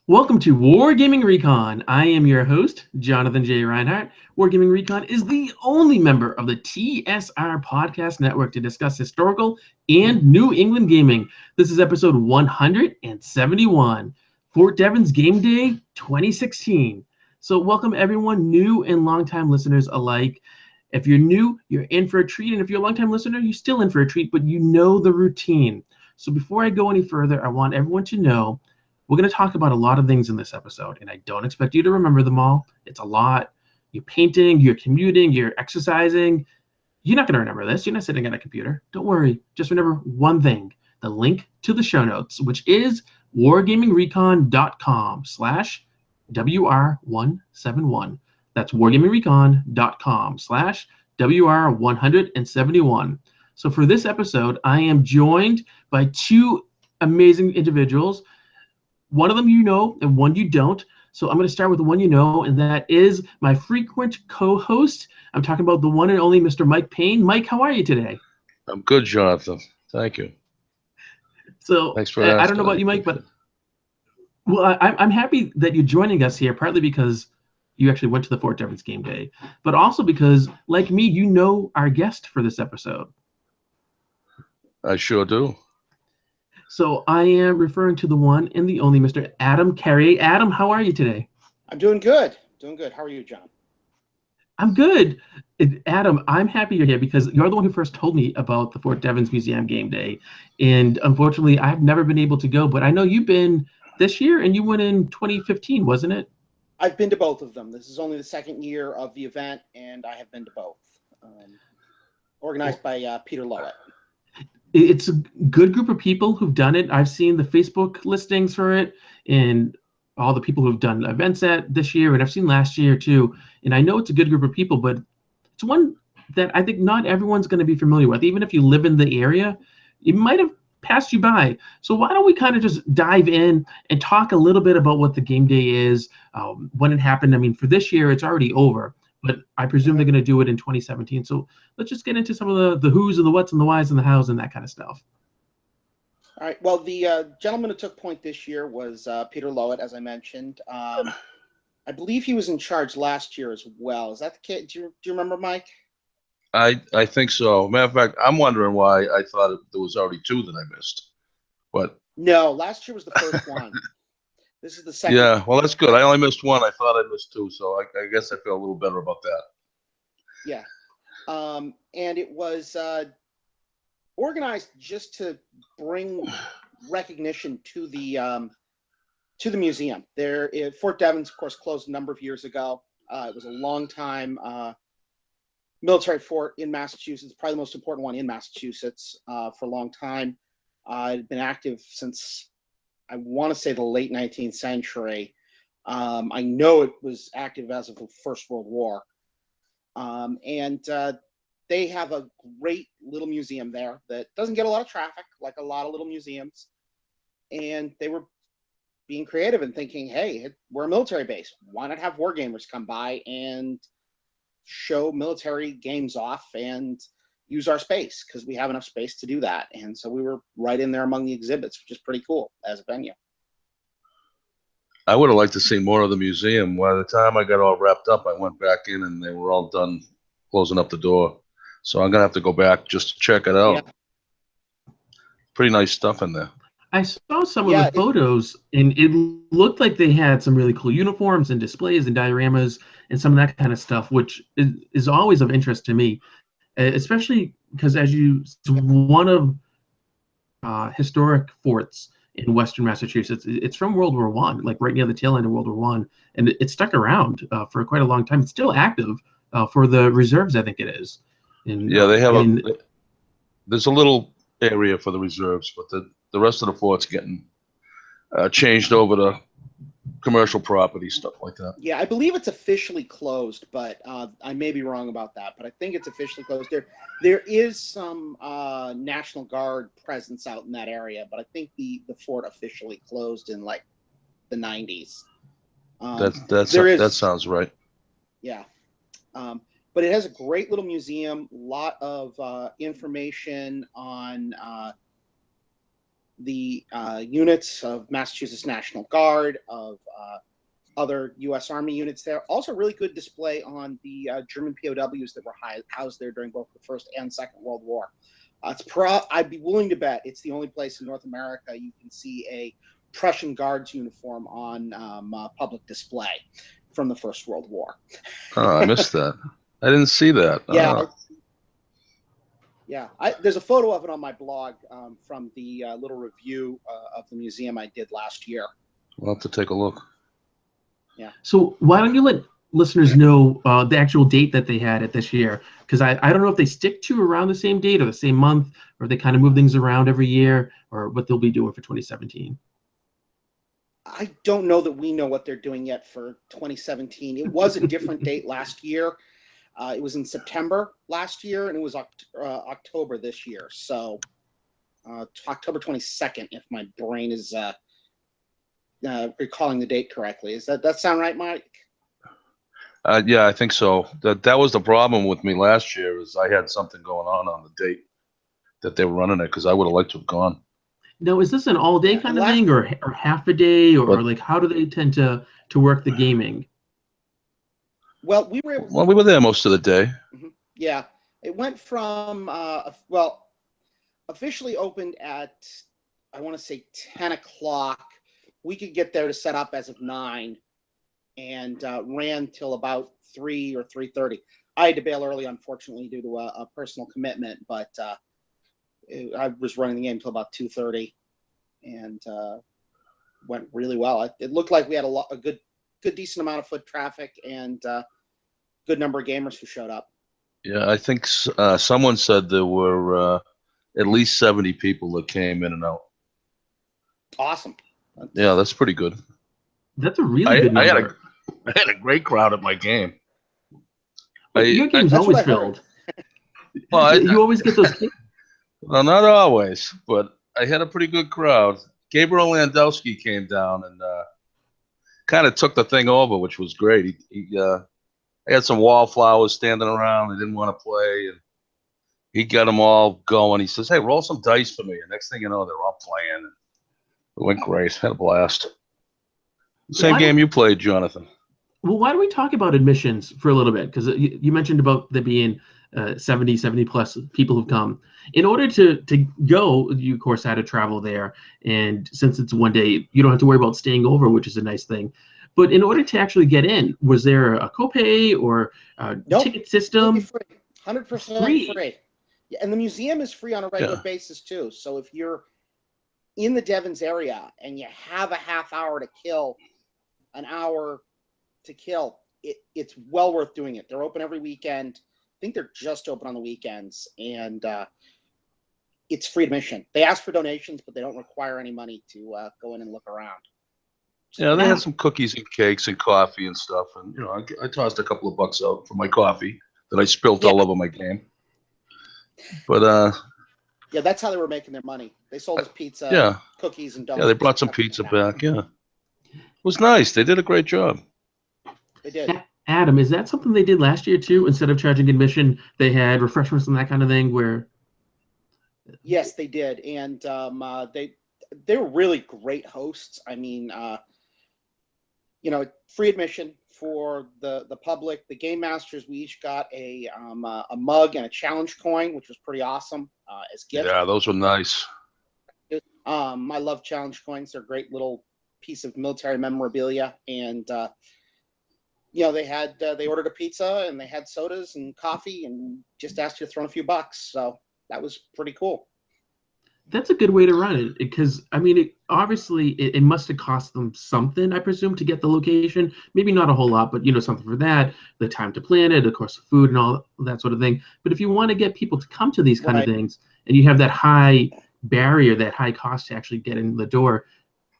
Welcome to Wargaming Recon. I am your host, Jonathan J. Reinhardt. Wargaming Recon is the only member of the TSR Podcast Network to discuss historical and New England gaming. This is episode 171, Fort Devens Game Day 2016. So welcome everyone, new and longtime listeners alike. If you're new, you're in for a treat, and if you're a longtime listener, you're still in for a treat, but you know the routine. So before I go any further, I want everyone to know we're going to talk about a lot of things in this episode, and I don't expect you to remember them all. It's a lot. You're painting, you're commuting, you're exercising. You're not going to remember this. You're not sitting at a computer. Don't worry. Just remember one thing, the link to the show notes, which is wargamingrecon.com/WR171. That's wargamingrecon.com/WR171. So for this episode, I am joined by two amazing individuals. One of them you know and one you don't. So I'm going to start with the one you know, and that is my frequent co-host. I'm talking about the one and only Mr. Mike Paine. Mike, how are you today? I'm good, Jonathan. Thank you. So Thanks for I don't know asking. about you, Mike, but I'm happy that you're joining us here, partly because you actually went to the Fort Devens game day, but also because, like me, you know our guest for this episode. I sure do. So I am referring to the one and the only Mr. Adam Carriere. Adam, how are you today? I'm doing good. Doing good. How are you, John? I'm good. Adam, I'm happy you're here because you're the one who first told me about the Fort Devens Museum game day. And unfortunately, I've never been able to go, but I know you've been this year and you went in 2015, wasn't it? I've been to both of them. This is only the second year of the event, and I have been to both. Organized by Peter Lowett. It's a good group of people who've done it. I've seen the Facebook listings for it and all the people who've done events at this year, and I've seen last year too. And I know it's a good group of people, but it's one that I think not everyone's going to be familiar with. Even if you live in the area, it might have passed you by. So why don't we kind of just dive in and talk a little bit about what the game day is, when it happened. I mean, for this year, it's already over, but I presume they're going to do it in 2017. So let's just get into some of the who's and the what's and the whys and the hows and that kind of stuff. All right. Well, the gentleman who took point this year was Peter Lowett, as I mentioned. I believe he was in charge last year as well. Is that the case? Do you remember, Mike? I think so. Matter of fact, I'm wondering why I thought there was already two that I missed. But No, last year was the first one. This is the second. yeah, well, that's good. I only missed one. I thought I missed two, so I guess I feel a little better about that. Yeah. And it was organized just to bring recognition to the museum. Fort Devens, of course, closed a number of years ago. It was a long time military fort in Massachusetts, probably the most important one in Massachusetts for a long time. It had been active since, I want to say, the late 19th century. I know it was active as of the First World War. And they have a great little museum there that doesn't get a lot of traffic, like a lot of little museums. And they were being creative and thinking, hey, we're a military base. Why not have war gamers come by and show military games off and use our space? Because we have enough space to do that. And so we were right in there among the exhibits, which is pretty cool as a venue. I would have liked to see more of the museum. By the time I got all wrapped up, I went back in and they were all done closing up the door. So I'm going to have to go back just to check it out. Yeah. Pretty nice stuff in there. I saw some of the photos, and it looked like they had some really cool uniforms and displays and dioramas and some of that kind of stuff, which is always of interest to me, especially because it's one of historic forts in Western Massachusetts. It's from World War I, like right near the tail end of World War I, and it stuck around for quite a long time. It's still active for the reserves, I think it is. Yeah, they have there's a little area for the reserves, but the rest of the fort's getting changed over to commercial property, stuff like that. Yeah, I believe it's officially closed, but I may be wrong about that. But I think it's officially closed. There is some National Guard presence out in that area, but I think the fort officially closed in like the 90s. That sounds right. Yeah. But it has a great little museum, lot of information on the units of Massachusetts National Guard, of other U.S. Army units there. Also, really good display on the German POWs that were housed there during both the First and Second World War. I'd be willing to bet it's the only place in North America you can see a Prussian Guards uniform on public display from the First World War. Oh, I missed that. I didn't see that. Yeah. Oh. Yeah, there's a photo of it on my blog from the little review of the museum I did last year. We'll have to take a look. Yeah. So why don't you let listeners know the actual date that they had it this year? Because I don't know if they stick to around the same date or the same month, or they kind of move things around every year, or what they'll be doing for 2017. I don't know that we know what they're doing yet for 2017. It was a different date last year. It was in September last year, and it was October this year. So October 22nd, if my brain is recalling the date correctly. Does that sound right, Mike? Yeah, I think so. That was the problem with me last year, is I had something going on the date that they were running it, because I would have liked to have gone. Now, is this an all-day kind of thing, or half a day, or like how do they tend to work the gaming? Well, we were there most of the day. Yeah, it went from officially opened at, I want to say 10 o'clock. We could get there to set up as of 9, and ran till about 3 or 3:30. I had to bail early, unfortunately, due to a personal commitment, but I was running the game till about 2:30, and went really well. It looked like we had a good decent amount of foot traffic, and good number of gamers who showed up. Yeah, I think someone said there were at least 70 people that came in and out. Awesome. Yeah, that's pretty good. That's a really good number. I had a great crowd at my game. Your game's always filled. Well, you always get those kids. Well, not always, but I had a pretty good crowd. Gabriel Landowski came down and kind of took the thing over, which was great. He had some wallflowers standing around. They didn't want to play, and he got them all going. He says, "Hey, roll some dice for me." And next thing you know, they're all playing. It went great. Had a blast. Same game you played, Jonathan. Well, why don't we talk about admissions for a little bit? Because you mentioned about there being 70 plus people who've come. In order to go, you of course had to travel there, and since it's one day, you don't have to worry about staying over, which is a nice thing. But in order to actually get in, was there a copay or a ticket system? 100% free. Yeah, and the museum is free on a regular basis too. So if you're in the Devens area and you have a half hour to kill, an hour to kill, it's well worth doing it. They're open every weekend. I think they're just open on the weekends, and it's free admission. They ask for donations, but they don't require any money to go in and look around. Yeah, they had some cookies and cakes and coffee and stuff, and I tossed a couple of bucks out for my coffee that I spilt all over my game. But yeah, that's how they were making their money. They sold us pizza, cookies, and donuts. Yeah, they brought some pizza back. Yeah, it was nice. They did a great job. They did. Adam, is that something they did last year too? Instead of charging admission, they had refreshments and that kind of thing. Where yes, they did, and they were really great hosts. I mean, free admission for the public. The game masters, we each got a mug and a challenge coin, which was pretty awesome as gifts. Yeah, those were nice. I love challenge coins. They're a great little piece of military memorabilia, and they ordered a pizza and they had sodas and coffee and just asked you to throw in a few bucks. So that was pretty cool. That's a good way to run it, because I mean, it must have cost them something, I presume, to get the location. Maybe not a whole lot, but something for that, the time to plan it, of course, the food and all that sort of thing. But if you want to get people to come to these kind of things, and you have that high barrier, that high cost to actually get in the door,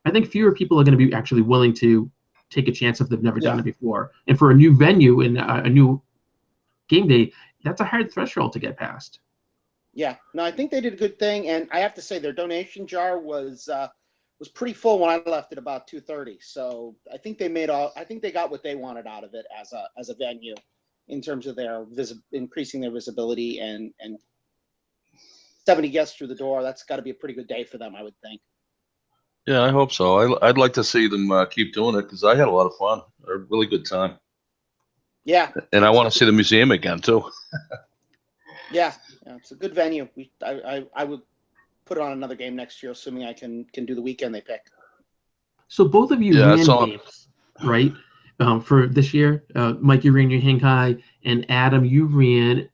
I think fewer people are going to be actually willing to take a chance if they've never done it before. And for a new venue and a new game day, that's a hard threshold to get past. Yeah, no, I think they did a good thing, and I have to say their donation jar was pretty full when I left at about 2:30. So I think they got what they wanted out of it as a venue, in terms of their increasing their visibility and 70 guests through the door. That's got to be a pretty good day for them, I would think. Yeah, I hope so. I'd like to see them keep doing it because I had a lot of fun. A really good time. Yeah. And I want to see the museum again too. Yeah, it's a good venue. I would put it on another game next year, assuming I can do the weekend they pick. So both of you Yeah, ran it's all. games, right? For this year, Mike, you ran your Hinkai, and Adam, you ran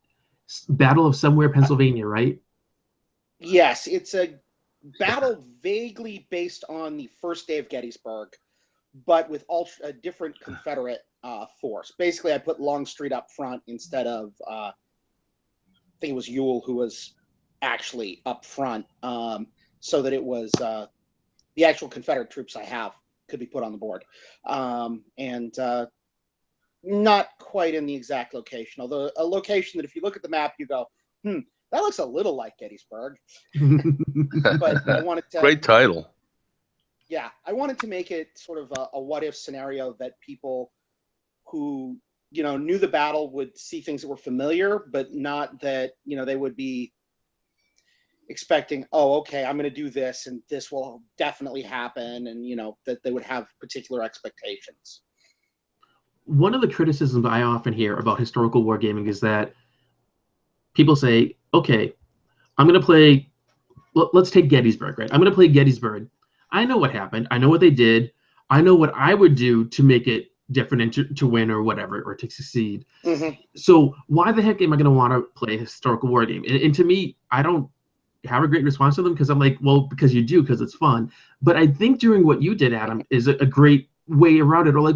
Battle of Somewhere, Pennsylvania, right? Yes, it's a battle vaguely based on the first day of Gettysburg, but with a different Confederate force. Basically, I put Longstreet up front instead of I think it was Ewell who was actually up front, so that it was the actual Confederate troops I have could be put on the board, and not quite in the exact location. Although a location that if you look at the map, you go, that looks a little like Gettysburg. But I wanted to. Great title. Yeah, I wanted to make it sort of a what if scenario that people who knew the battle would see things that were familiar, but not that they would be expecting, oh, okay, I'm going to do this and this will definitely happen, and that they would have particular expectations. One of the criticisms I often hear about historical wargaming is that people say, okay, I'm going to play, let's take Gettysburg, right? I'm going to play Gettysburg. I know what happened. I know what they did. I know what I would do to make it different and to win or whatever, or to succeed. Mm-hmm. So why the heck am I going to want to play a historical war game? And to me, I don't have a great response to them because I'm like, well, because you do, because it's fun. But I think doing what you did, Adam, is a great way around it. Or like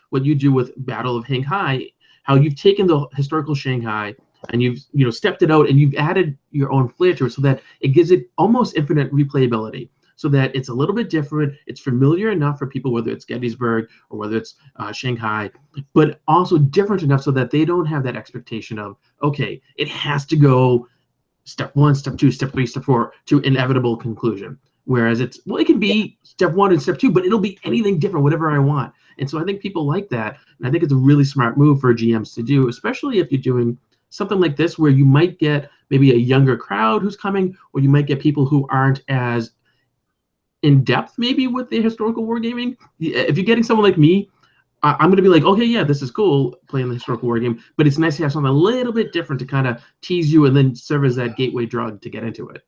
what you do with Battle of Shanghai, how you've taken the historical Shanghai and you've stepped it out and you've added your own flair to it so that it gives it almost infinite replayability. So that it's a little bit different. It's familiar enough for people, whether it's Gettysburg or whether it's Shanghai, but also different enough so that they don't have that expectation of, okay, it has to go step 1, step 2, step 3, step 4 to inevitable conclusion. Whereas it can be step 1 and step 2, but it'll be anything different, whatever I want. And so I think people like that. And I think it's a really smart move for GMs to do, especially if you're doing something like this where you might get maybe a younger crowd who's coming, or you might get people who aren't as in depth maybe with the historical wargaming. If you're getting someone like me, I'm going to be like, okay, yeah, this is cool playing the historical war game, but it's nice to have something a little bit different to kind of tease you and then serve as that gateway drug to get into it.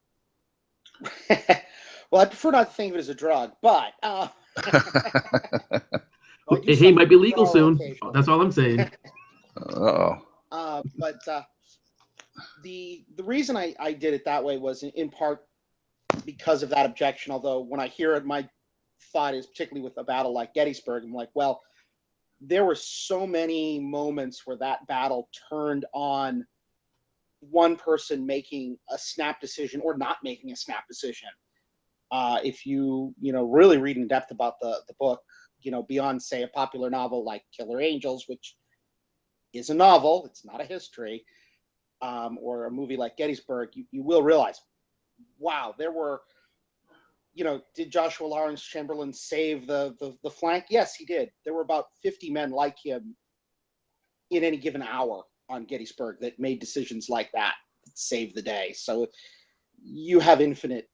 Well, I prefer not to think of it as a drug, but it might be legal soon. That's all I'm saying. But the reason I did it that way was in part because of that objection. Although when I hear it, my thought is particularly with a battle like Gettysburg, I'm like, well, there were so many moments where that battle turned on one person making a snap decision or not making a snap decision. If you really read in depth about the book, beyond say a popular novel like Killer Angels, which is a novel, it's not a history, or a movie like Gettysburg, you will realize, wow, there were, did Joshua Lawrence Chamberlain save the flank? Yes, he did. There were about 50 men like him in any given hour on Gettysburg that made decisions like that saved the day. So you have infinite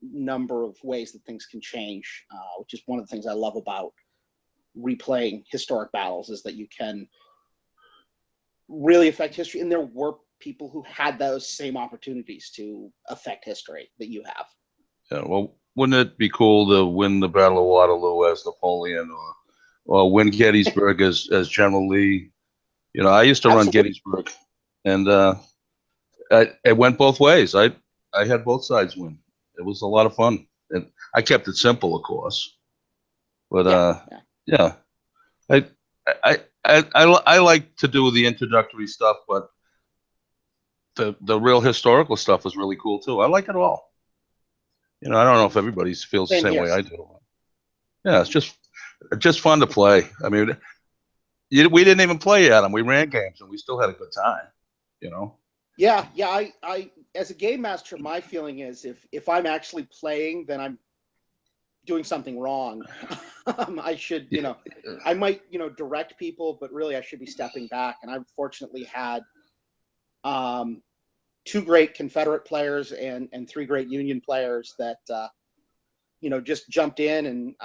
number of ways that things can change, which is one of the things I love about replaying historic battles, is that you can really affect history. And there were people who had those same opportunities to affect history that you have. Yeah, well, wouldn't it be cool to win the Battle of Waterloo as Napoleon, or win Gettysburg as General Lee? I used to run Gettysburg, and it went both ways. I had both sides win. It was a lot of fun, and I kept it simple, of course. But yeah. I like to do the introductory stuff, but the real historical stuff was really cool too. I like it all. I don't know if everybody feels the same way I do. Yeah, it's just fun to play. I mean, we didn't even play Adam. We ran games and we still had a good time. Yeah. I as a game master, my feeling is if I'm actually playing, then I'm doing something wrong. I should, I might, direct people, but really I should be stepping back. And I've fortunately had 2 great Confederate players and 3 great Union players that just jumped in and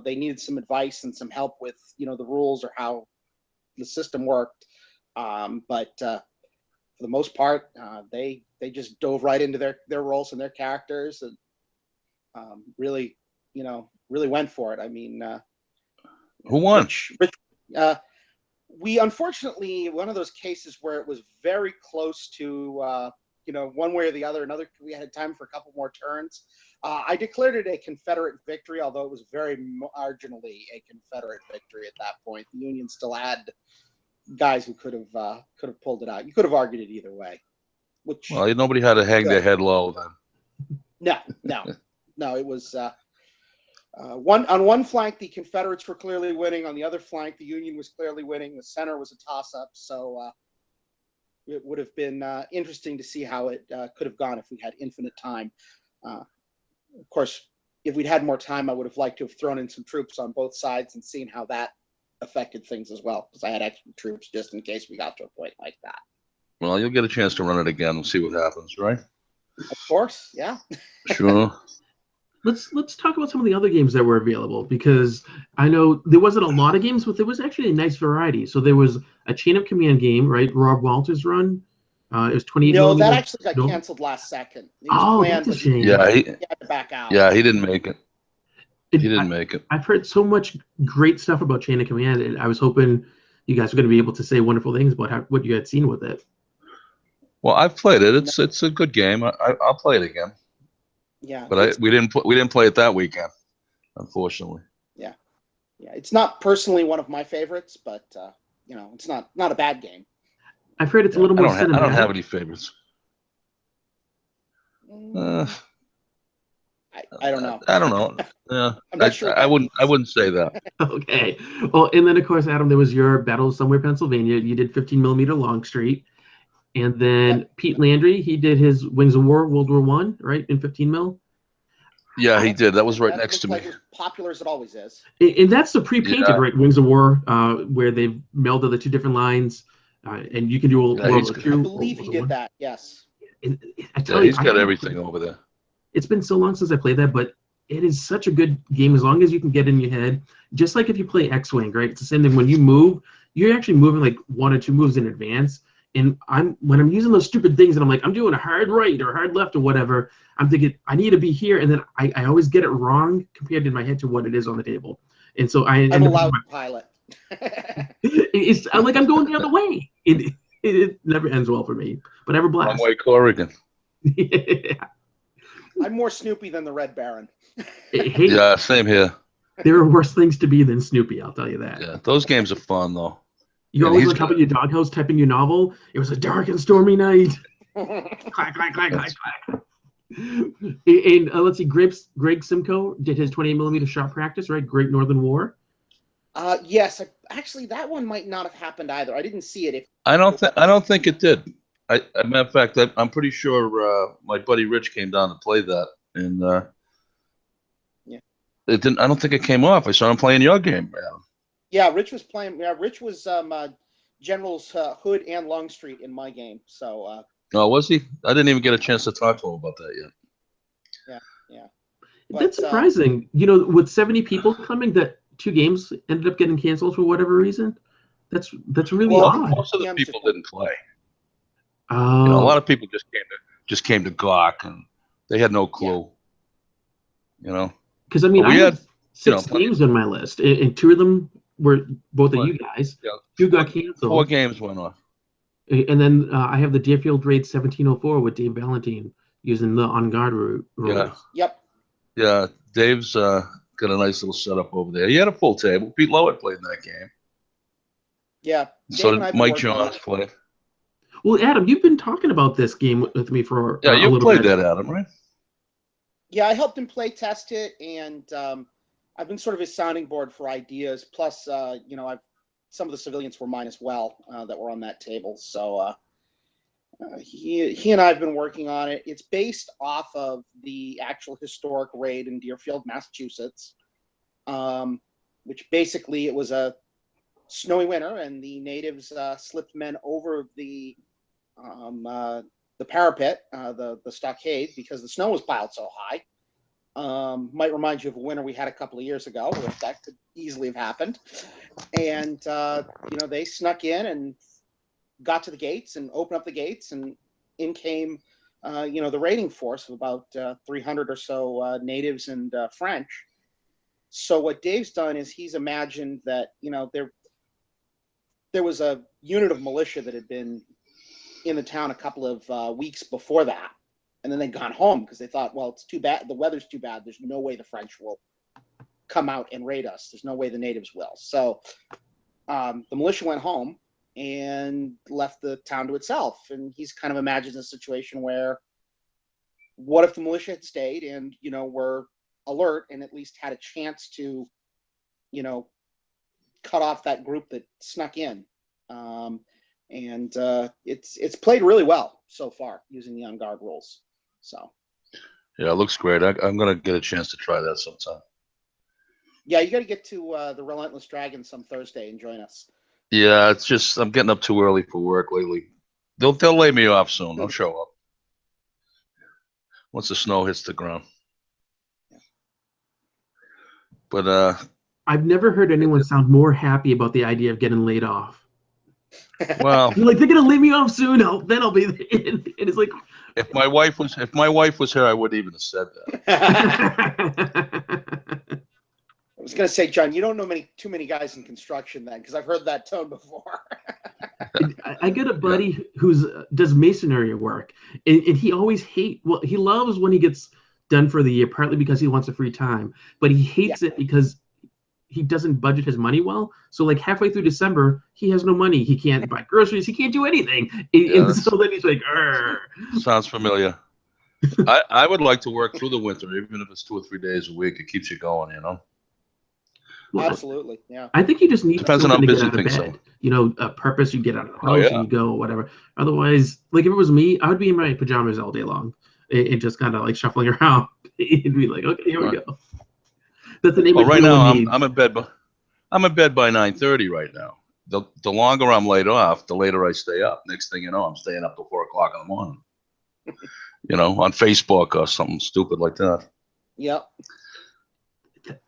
they needed some advice and some help with the rules or how the system worked. But for the most part, they just dove right into their roles and their characters and really went for it. I mean, who won? We unfortunately, one of those cases where it was very close to one way or the other. We had time for a couple more turns. I declared it a Confederate victory, although it was very marginally a Confederate victory at that point. The Union still had guys who could have pulled it out. You could have argued it either way. Well, nobody had to hang their head low then. No. It was on one flank the Confederates were clearly winning. On the other flank, the Union was clearly winning. The center was a toss-up. So it would have been interesting to see how it could have gone if we had infinite time. Of course, if we'd had more time, I would have liked to have thrown in some troops on both sides and seen how that affected things as well, because I had extra troops just in case we got to a point like that. Well, you'll get a chance to run it again and see what happens, right? Of course, yeah. Sure. Let's talk about some of the other games that were available, because I know there wasn't a lot of games, but there was actually a nice variety. So there was a Chain of Command game, right? Rob Walters run. It was 28. No, that actually got canceled last second. That's a shame. Yeah, he had to back out. Yeah, he didn't make it. Make it. I've heard so much great stuff about Chain of Command, and I was hoping you guys were going to be able to say wonderful things about what you had seen with it. Well, I've played it. It's a good game. I'll play it again. Yeah, but we didn't play it that weekend, unfortunately. Yeah, it's not personally one of my favorites, but it's not a bad game. I've heard it's a little more cinematic. I don't have any favorites. I don't know. I don't know. Yeah, I'm not sure. I wouldn't say that. Okay. Well, and then of course, Adam, there was your Battle Somewhere, Pennsylvania. You did 15mm Longstreet, and then Pete Landry, he did his Wings of War, World War I, right, in 15mm. Yeah, he did. That was right next to me. Like as popular as it always is. And that's the pre-painted, right, Wings of War, where they've melded the 2 different lines, and you can do I believe he did that. Yes. And I tell you, he's got everything over there. It's been so long since I played that, but it is such a good game as long as you can get in your head. Just like if you play X-Wing, right? It's the same thing. When you move, you're actually moving like 1 or 2 moves in advance. And when I'm using those stupid things and I'm like, I'm doing a hard right or hard left or whatever, I'm thinking, I need to be here. And then I always get it wrong compared in my head to what it is on the table. And so I'm a loud pilot. It's like I'm going the other way. It never ends well for me, but I have a blast. Wrong way, Corrigan. Yeah. I'm more Snoopy than the Red Baron. Hey, yeah, same here. There are worse things to be than Snoopy, I'll tell you that. Yeah, those games are fun, though. You always look up at your doghouse typing your novel. It was a dark and stormy night. Clack, clack, clack, clack, clack. And let's see, Greg Simcoe did his 28mm shot practice, right? Great Northern War. Yes, actually, that one might not have happened either. I didn't see it. I don't think it did. As a matter of fact, I'm pretty sure my buddy Rich came down to play that, and it didn't. I don't think it came off. I saw him playing your game, man. Yeah, Rich was playing. Yeah, Rich was Generals Hood and Longstreet in my game. So. Oh, was he? I didn't even get a chance to talk to him about that yet. Yeah. That's surprising. With 70 people coming, that 2 games ended up getting canceled for whatever reason. That's really odd. Most of the people didn't play. Oh. A lot of people just came to gawk, and they had no clue. Yeah. Because I had 6 games on my list, and 2 of them were both of you guys. Yeah. 2 got canceled. 4 games went off. And then I have the Deerfield Raid 1704 with Dave Valentine using the on guard rules. Yeah. Yep. Yeah, Dave's got a nice little setup over there. He had a full table. Pete Lowett played in that game. Yeah. So did Mike Johns play. Well, Adam, you've been talking about this game with me for a little bit. Yeah, you played that, Adam, right? Yeah, I helped him play test it, and I've been sort of his sounding board for ideas. Plus, some of the civilians were mine as well that were on that table. So he and I have been working on it. It's based off of the actual historic raid in Deerfield, Massachusetts, which basically it was a snowy winter, and the natives slipped men over the parapet, the stockade, because the snow was piled so high. Might remind you of a winter we had a couple of years ago, where that could easily have happened. And they snuck in and got to the gates and opened up the gates, and in came the raiding force of about 300 or so natives and French. So what Dave's done is he's imagined that there was a unit of militia that had been in the town a couple of weeks before that, and then they'd gone home because they thought, well, it's too bad, the weather's too bad, there's no way the French will come out and raid us, there's no way the natives will. So the militia went home and left the town to itself, and he's kind of imagines a situation where, what if the militia had stayed and were alert and at least had a chance to cut off that group that snuck in. And it's played really well so far using the on guard rules. So yeah, it looks great. I'm gonna get a chance to try that sometime. Yeah, you got to get to the Relentless Dragon some Thursday and join us. Yeah, it's just I'm getting up too early for work lately. They'll lay me off soon. I'll show up once the snow hits the ground. But I've never heard anyone sound more happy about the idea of getting laid off. well, You're like, they're gonna lay me off soon. Then I'll be there. And it's like, if my wife was here, I wouldn't even have said that. I was going to say, John, you don't know too many guys in construction then, because I've heard that tone before. I get a buddy who's does masonry work, and he always he loves when he gets done for the year, partly because he wants a free time, but he hates it because he doesn't budget his money well. So like halfway through December, he has no money. He can't buy groceries. He can't do anything. And so then he's like, "Arr." Sounds familiar. I would like to work through the winter, even if it's 2 or 3 days a week. It keeps you going, Well, absolutely, yeah. I think you just need Depends on something how to get busy out of things bed. A purpose. You get out of the house and you go, whatever. Otherwise, like if it was me, I would be in my pajamas all day long and just kind of like shuffling around and be like, okay, here we go. That's the name of right now needs. I'm in bed. I'm in bed by 9:30 right now. The longer I'm laid off, the later I stay up. Next thing you know, I'm staying up till 4 o'clock in the morning. On Facebook or something stupid like that. Yep.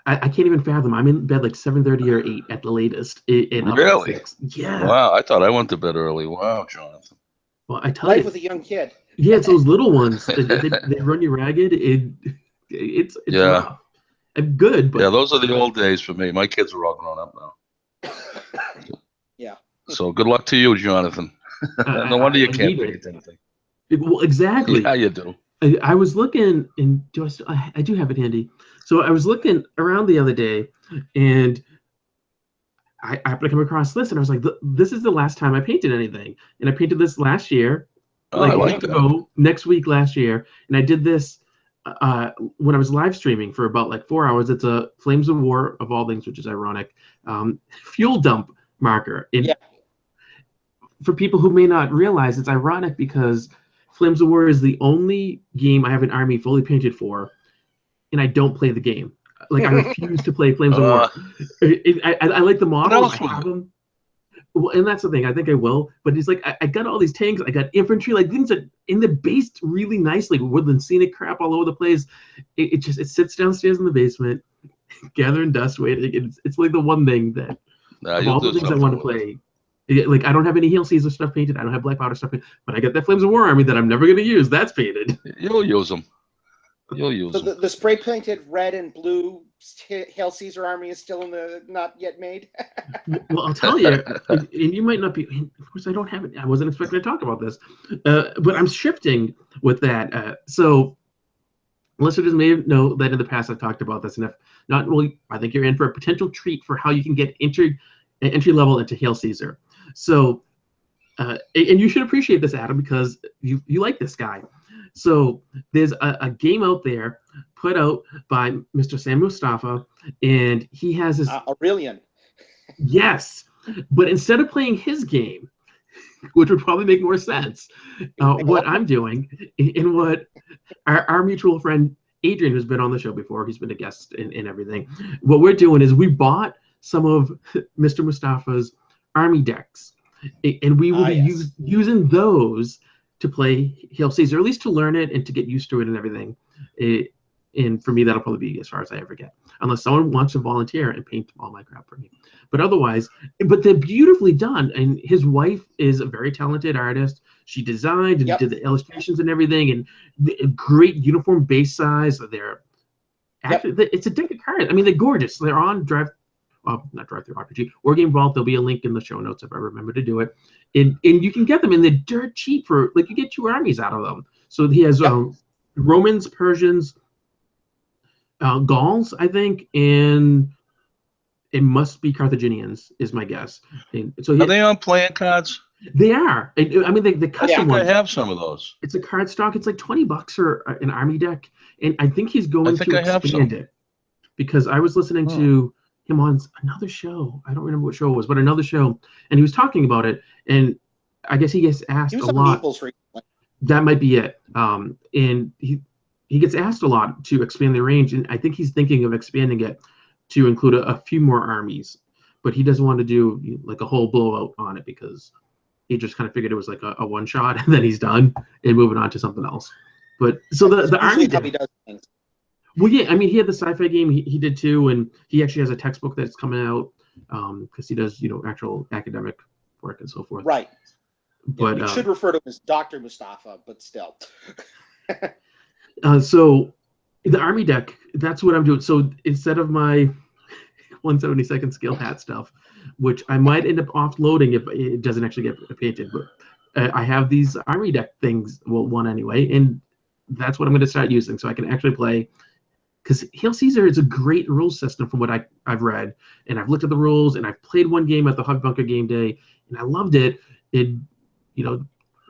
I can't even fathom. I'm in bed like 7:30 or 8 at the latest. Really? 6. Yeah. Wow, I thought I went to bed early. Wow, Jonathan. Well, I tell Life you. with a young kid. Yeah, it's those little ones. They run you ragged. It's rough. I'm good, but yeah, those are the old days for me. My kids are all grown up now. Yeah. So good luck to you, Jonathan. No wonder you can't pay anything. Well, exactly. Yeah, you do. I was looking, and I do have it handy. So I was looking around the other day, and I happened to come across this, and I was like, "This is the last time I painted anything." And I painted this last year, I like that. next week last year, and I did this when I was live streaming for about like 4 hours. It's a Flames of War of all things, which is ironic. Fuel dump marker. And for people who may not realize, it's ironic because Flames of War is the only game I have an army fully painted for, and I don't play the game. Like I refuse to play Flames of War. I like the model. I have them. Well, and that's the thing. I think I will. But it's like I got all these tanks. I got infantry, like things that in the based really nicely. Woodland scenic crap all over the place. It sits downstairs in the basement, gathering dust, waiting. It's like the one thing that of all the things I want to play. Like I don't have any Hail Caesar stuff painted. I don't have Black Powder stuff painted, but I got that Flames of War army that I'm never going to use. That's painted. You'll use them. You'll use them. The spray painted red and blue Hail Caesar army is still not yet made. Well, I'll tell you, and you might not be. Of course, I don't have it. I wasn't expecting to talk about this, but I'm shifting with that. So listeners may know that in the past I've talked about this, and if not, well, I think you're in for a potential treat for how you can get entry level into Hail Caesar. So, and you should appreciate this, Adam, because you like this guy. So there's a game out there put out by Mr. Sam Mustafa, and he has this Aurelian. Yes, but instead of playing his game, which would probably make more sense, what I'm doing and what our mutual friend Adrian, who's been on the show before, he's been a guest and everything. What we're doing is we bought some of Mr. Mustafa's army decks, and we will be using those to play Hail Caesar, at least to learn it and to get used to it and everything. And for me, that'll probably be as far as I ever get, unless someone wants to volunteer and paint all my crap for me. But otherwise, but they're beautifully done. And his wife is a very talented artist. She designed and did the illustrations and everything, and the great uniform base size. They're actually, it's a deck of cards. I mean, they're gorgeous. They're on not Drive Through RPG, Wargame Vault. There'll be a link in the show notes if I remember to do it. And you can get them, and they're dirt cheap for, like, you get 2 armies out of them. So he has Romans, Persians, Gauls, I think, and it must be Carthaginians, is my guess. And so are they on playing cards? They are. I mean, the custom ones. I have some of those. It's a card stock. It's like $20 for an army deck, and I think he's going to expand it, because I was listening to him on another show. I don't remember what show it was, but another show, and he was talking about it. And I guess he gets asked a lot. That might be it. And he gets asked a lot to expand the range, and I think he's thinking of expanding it to include a few more armies, but he doesn't want to do like a whole blowout on it, because he just kind of figured it was like a one shot and then he's done and moving on to something else. But so the army deck, well, yeah, I mean, he had the sci-fi game he did too, and he actually has a textbook that's coming out, because he does actual academic work and so forth. Right. But you should refer to him as Dr. Mustafa, but still. So the army deck, that's what I'm doing. So instead of my 172nd skill hat stuff, which I might end up offloading if it doesn't actually get painted, but I have these army deck things, well, one anyway, and that's what I'm going to start using, so I can actually play, because Hail Caesar is a great rule system from what I've read, and I've looked at the rules, and I've played one game at the Hub Bunker game day, and I loved it.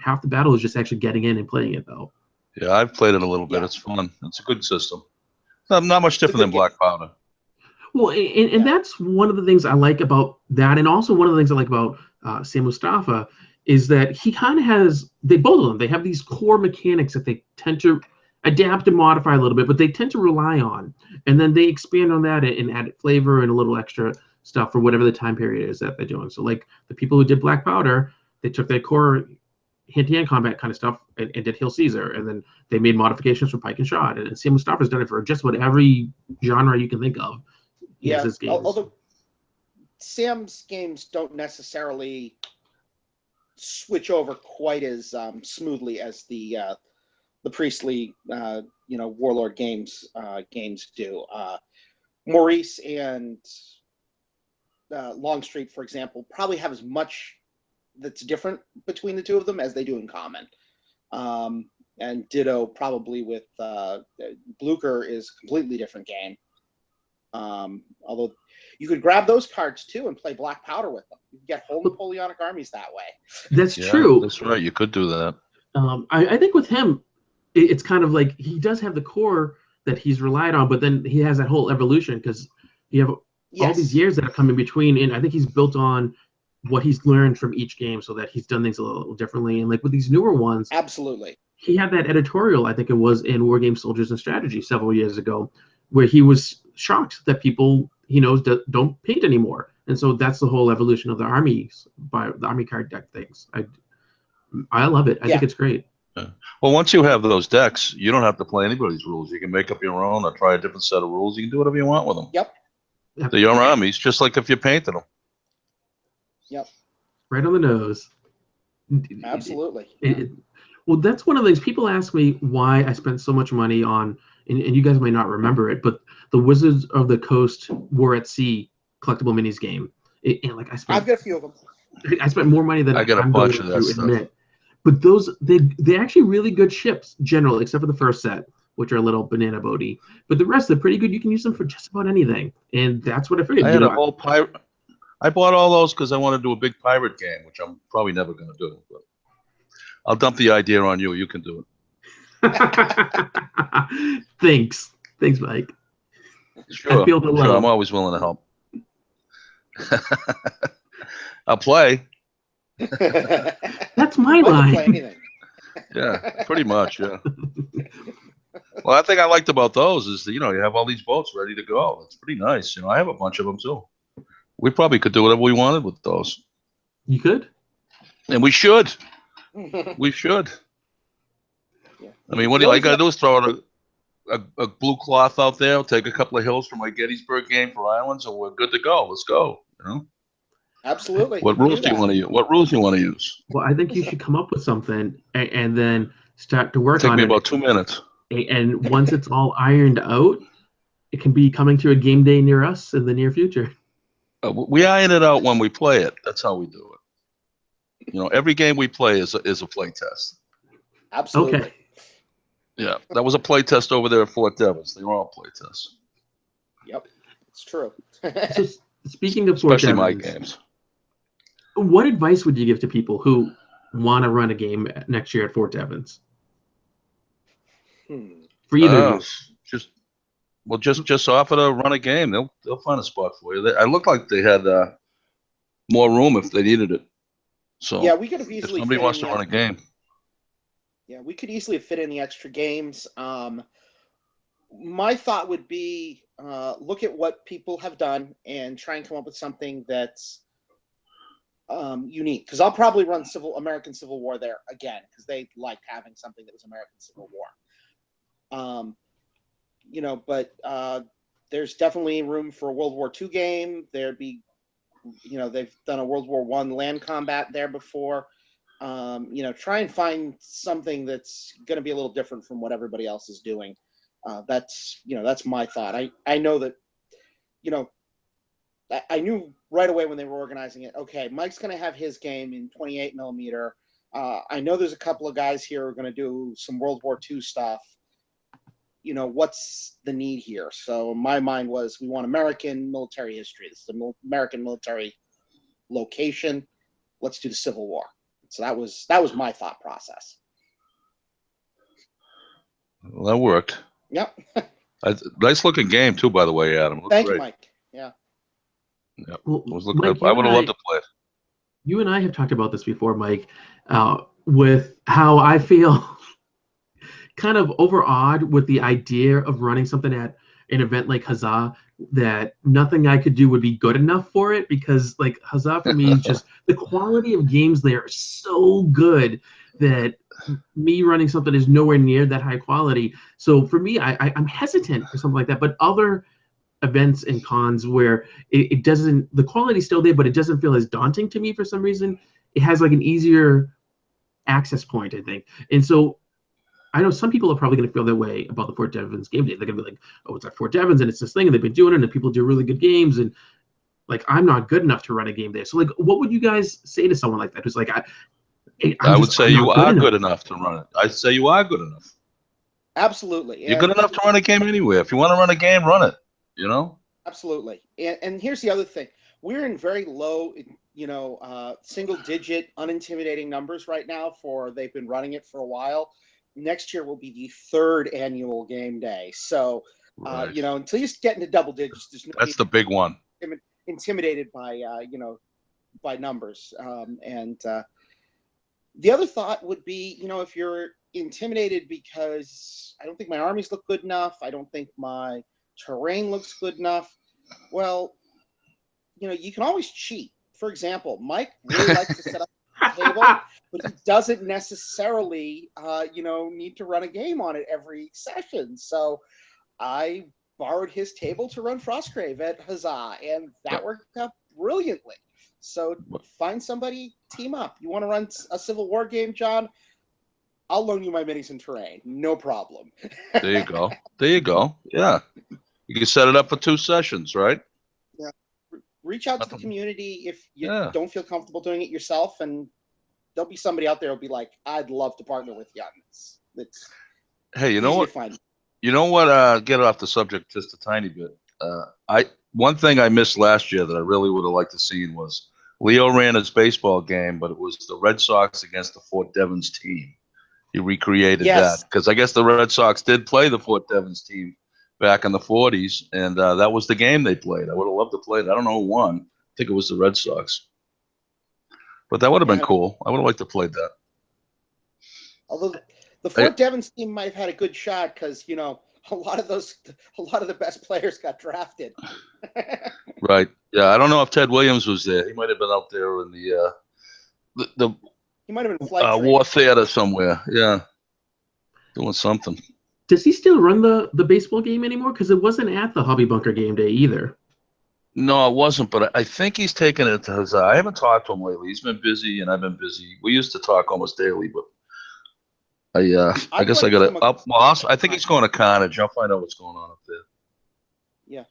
Half the battle is just actually getting in and playing it, though. Yeah, I've played it a little bit. It's fun. It's a good system. Not much different than Black Powder. Well, and that's one of the things I like about that, and also one of the things I like about Sam Mustafa is that he kind of has, both of them, they have these core mechanics that they tend to adapt and modify a little bit, but they tend to rely on, and then they expand on that and add flavor and a little extra stuff for whatever the time period is that they're doing. So like the people who did Black Powder, they took their core hand-to-hand combat kind of stuff and did Hail Caesar, and then they made modifications for Pike and Shot, and Sam Mustafa's done it for just about every genre you can think of. Yeah, although Sam's games don't necessarily switch over quite as smoothly as the Priestley Warlord games do. Maurice and Longstreet, for example, probably have as much that's different between the two of them as they do in common. And ditto probably with Blucher is a completely different game. Although you could grab those cards too and play Black Powder with them. You can get whole Napoleonic armies that way. That's true. That's right. You could do that. I think with him, it's kind of like he does have the core that he's relied on, but then he has that whole evolution, because you have all these years that have come in between, and I think he's built on what he's learned from each game, so that he's done things a little differently. And like with these newer ones, absolutely, he had that editorial, I think it was in Wargame Soldiers and Strategy several years ago, where he was shocked that people he knows don't paint anymore. And so that's the whole evolution of the armies, by the army card deck things. I love it. I think it's great. Yeah. Well, once you have those decks, you don't have to play anybody's rules. You can make up your own or try a different set of rules. You can do whatever you want with them. Yep. They're your armies, just like if you painted them. Yep. Right on the nose. Absolutely. Well, that's one of the things people ask me why I spent so much money on, and you guys might not remember it, but the Wizards of the Coast War at Sea collectible minis game. I've got a few of them. I spent more money than I got a bunch of that stuff. Admit. But those they're actually really good ships generally, except for the first set, which are a little banana boaty. But the rest, they're pretty good. You can use them for just about anything, and that's what I figured. I had a whole pirate. I bought all those because I want to do a big pirate game, which I'm probably never going to do. But I'll dump the idea on you. You can do it. Thanks, Mike. Sure, I'm always willing to help. I'll play. That's my line. Play anything. Yeah, pretty much. Yeah. Well, I think I liked about those is that, you have all these boats ready to go. It's pretty nice. I have a bunch of them too. We probably could do whatever we wanted with those. You could. And we should. We should. I mean, all you got to do is throw out a blue cloth out there, take a couple of hills from my Gettysburg game for islands, and we're good to go. Let's go. You know. Absolutely. What rules do you want to use? What rules do you want to use? Well, I think you should come up with something and then start to work on it. Take me about 2 minutes. And once it's all ironed out, it can be coming to a game day near us in the near future. We iron it out when we play it. That's how we do it. You know, every game we play is a play test. Absolutely. Okay. Yeah, that was a play test over there at Fort Devens. They were all play tests. Yep, it's true. So speaking of Fort Especially my Devens, games. what advice would you give to people who want to run a game next year at Fort Devens? For either of you. Just offer to run a game. They'll find a spot for you. I look like they had more room if they needed it. So yeah, we could have easily. If somebody wants to run a game. Yeah, we could easily fit in the extra games. My thought would be look at what people have done and try and come up with something that's unique. Because I'll probably run American Civil War there again because they liked having something that was American Civil War. You know, but there's definitely room for a World War II game. There'd be, you know, they've done a World War I land combat there before. You know, try and find something that's going to be a little different from what everybody else is doing. That's my thought. I know that, you know, I knew right away when they were organizing it, okay, Mike's going to have his game in 28 millimeter. I know there's a couple of guys here who are going to do some World War II stuff. You know, what's the need here? So my mind was, we want American military history. This is the American military location. Let's do the Civil War. So that was my thought process. Well, that worked. Yep. Nice looking game too, by the way, Adam. Thank you, Mike. Yeah. Yep. Well, Mike, I would have loved to play it. You and I have talked about this before, Mike, with how I feel kind of overawed with the idea of running something at an event like Huzzah, that nothing I could do would be good enough for it, because like Huzzah for me is just the quality of games there are so good that me running something is nowhere near that high quality. So for me, I'm hesitant for something like that. But other events and cons where it doesn't, the quality's still there, but it doesn't feel as daunting to me for some reason. It has like an easier access point, I think. And so I know some people are probably going to feel that way about the Fort Devens game day. They're going to be like, oh, it's at Fort Devens and it's this thing and they've been doing it and people do really good games, and like I'm not good enough to run a game there. So like, what would you guys say to someone like that who's like, I would say you are good enough to run it. I'd say you are good enough. Absolutely. You're good enough to run a game anywhere. If you want to run a game, run it. You know? Absolutely. And here's the other thing. We're in very low, you know, single-digit, unintimidating numbers right now they've been running it for a while. Next year will be the 3rd annual game day. So, Right. You know, until you get into double digits, there's no That's the big one. Intimidated by, you know, by numbers. The other thought would be, you know, if you're intimidated because I don't think my armies look good enough, I don't think my terrain looks good enough, well, you know, you can always cheat. For example, Mike really likes to set up a table, but he doesn't necessarily, you know, need to run a game on it every session. So I borrowed his table to run Frostgrave at Huzzah, and that worked out brilliantly. So find somebody, team up. You want to run a Civil War game, John? I'll loan you my minis and terrain. No problem. There you go. There you go. Yeah. You can set it up for 2 sessions, right? Yeah. Reach out to the community if you don't feel comfortable doing it yourself, and there'll be somebody out there who'll be like, I'd love to partner with you on this. It's hey, you know what? You know what? Get off the subject just a tiny bit. One thing I missed last year that I really would have liked to see was Leo ran his baseball game, but it was the Red Sox against the Fort Devens team. He recreated that because I guess the Red Sox did play the Fort Devens team back in the 40s, and that was the game they played. I would have loved to play it. I don't know who won. I think it was the Red Sox. But that would have been cool. I would have liked to play that. Although the Fort Devens team might have had a good shot because, you know, a lot of the best players got drafted. Right. Yeah. I don't know if Ted Williams was there. He might have been out there in the he might have been flight war theater somewhere. Yeah. doing something. Does he still run the baseball game anymore? Because it wasn't at the Hobby Bunker game day either. No, it wasn't, but I think he's taken it to his. I haven't talked to him lately. He's been busy, and I've been busy. We used to talk almost daily, but I guess I got to up. Well, also, I think he's going to Carnage. I'll find out what's going on up there. Yeah,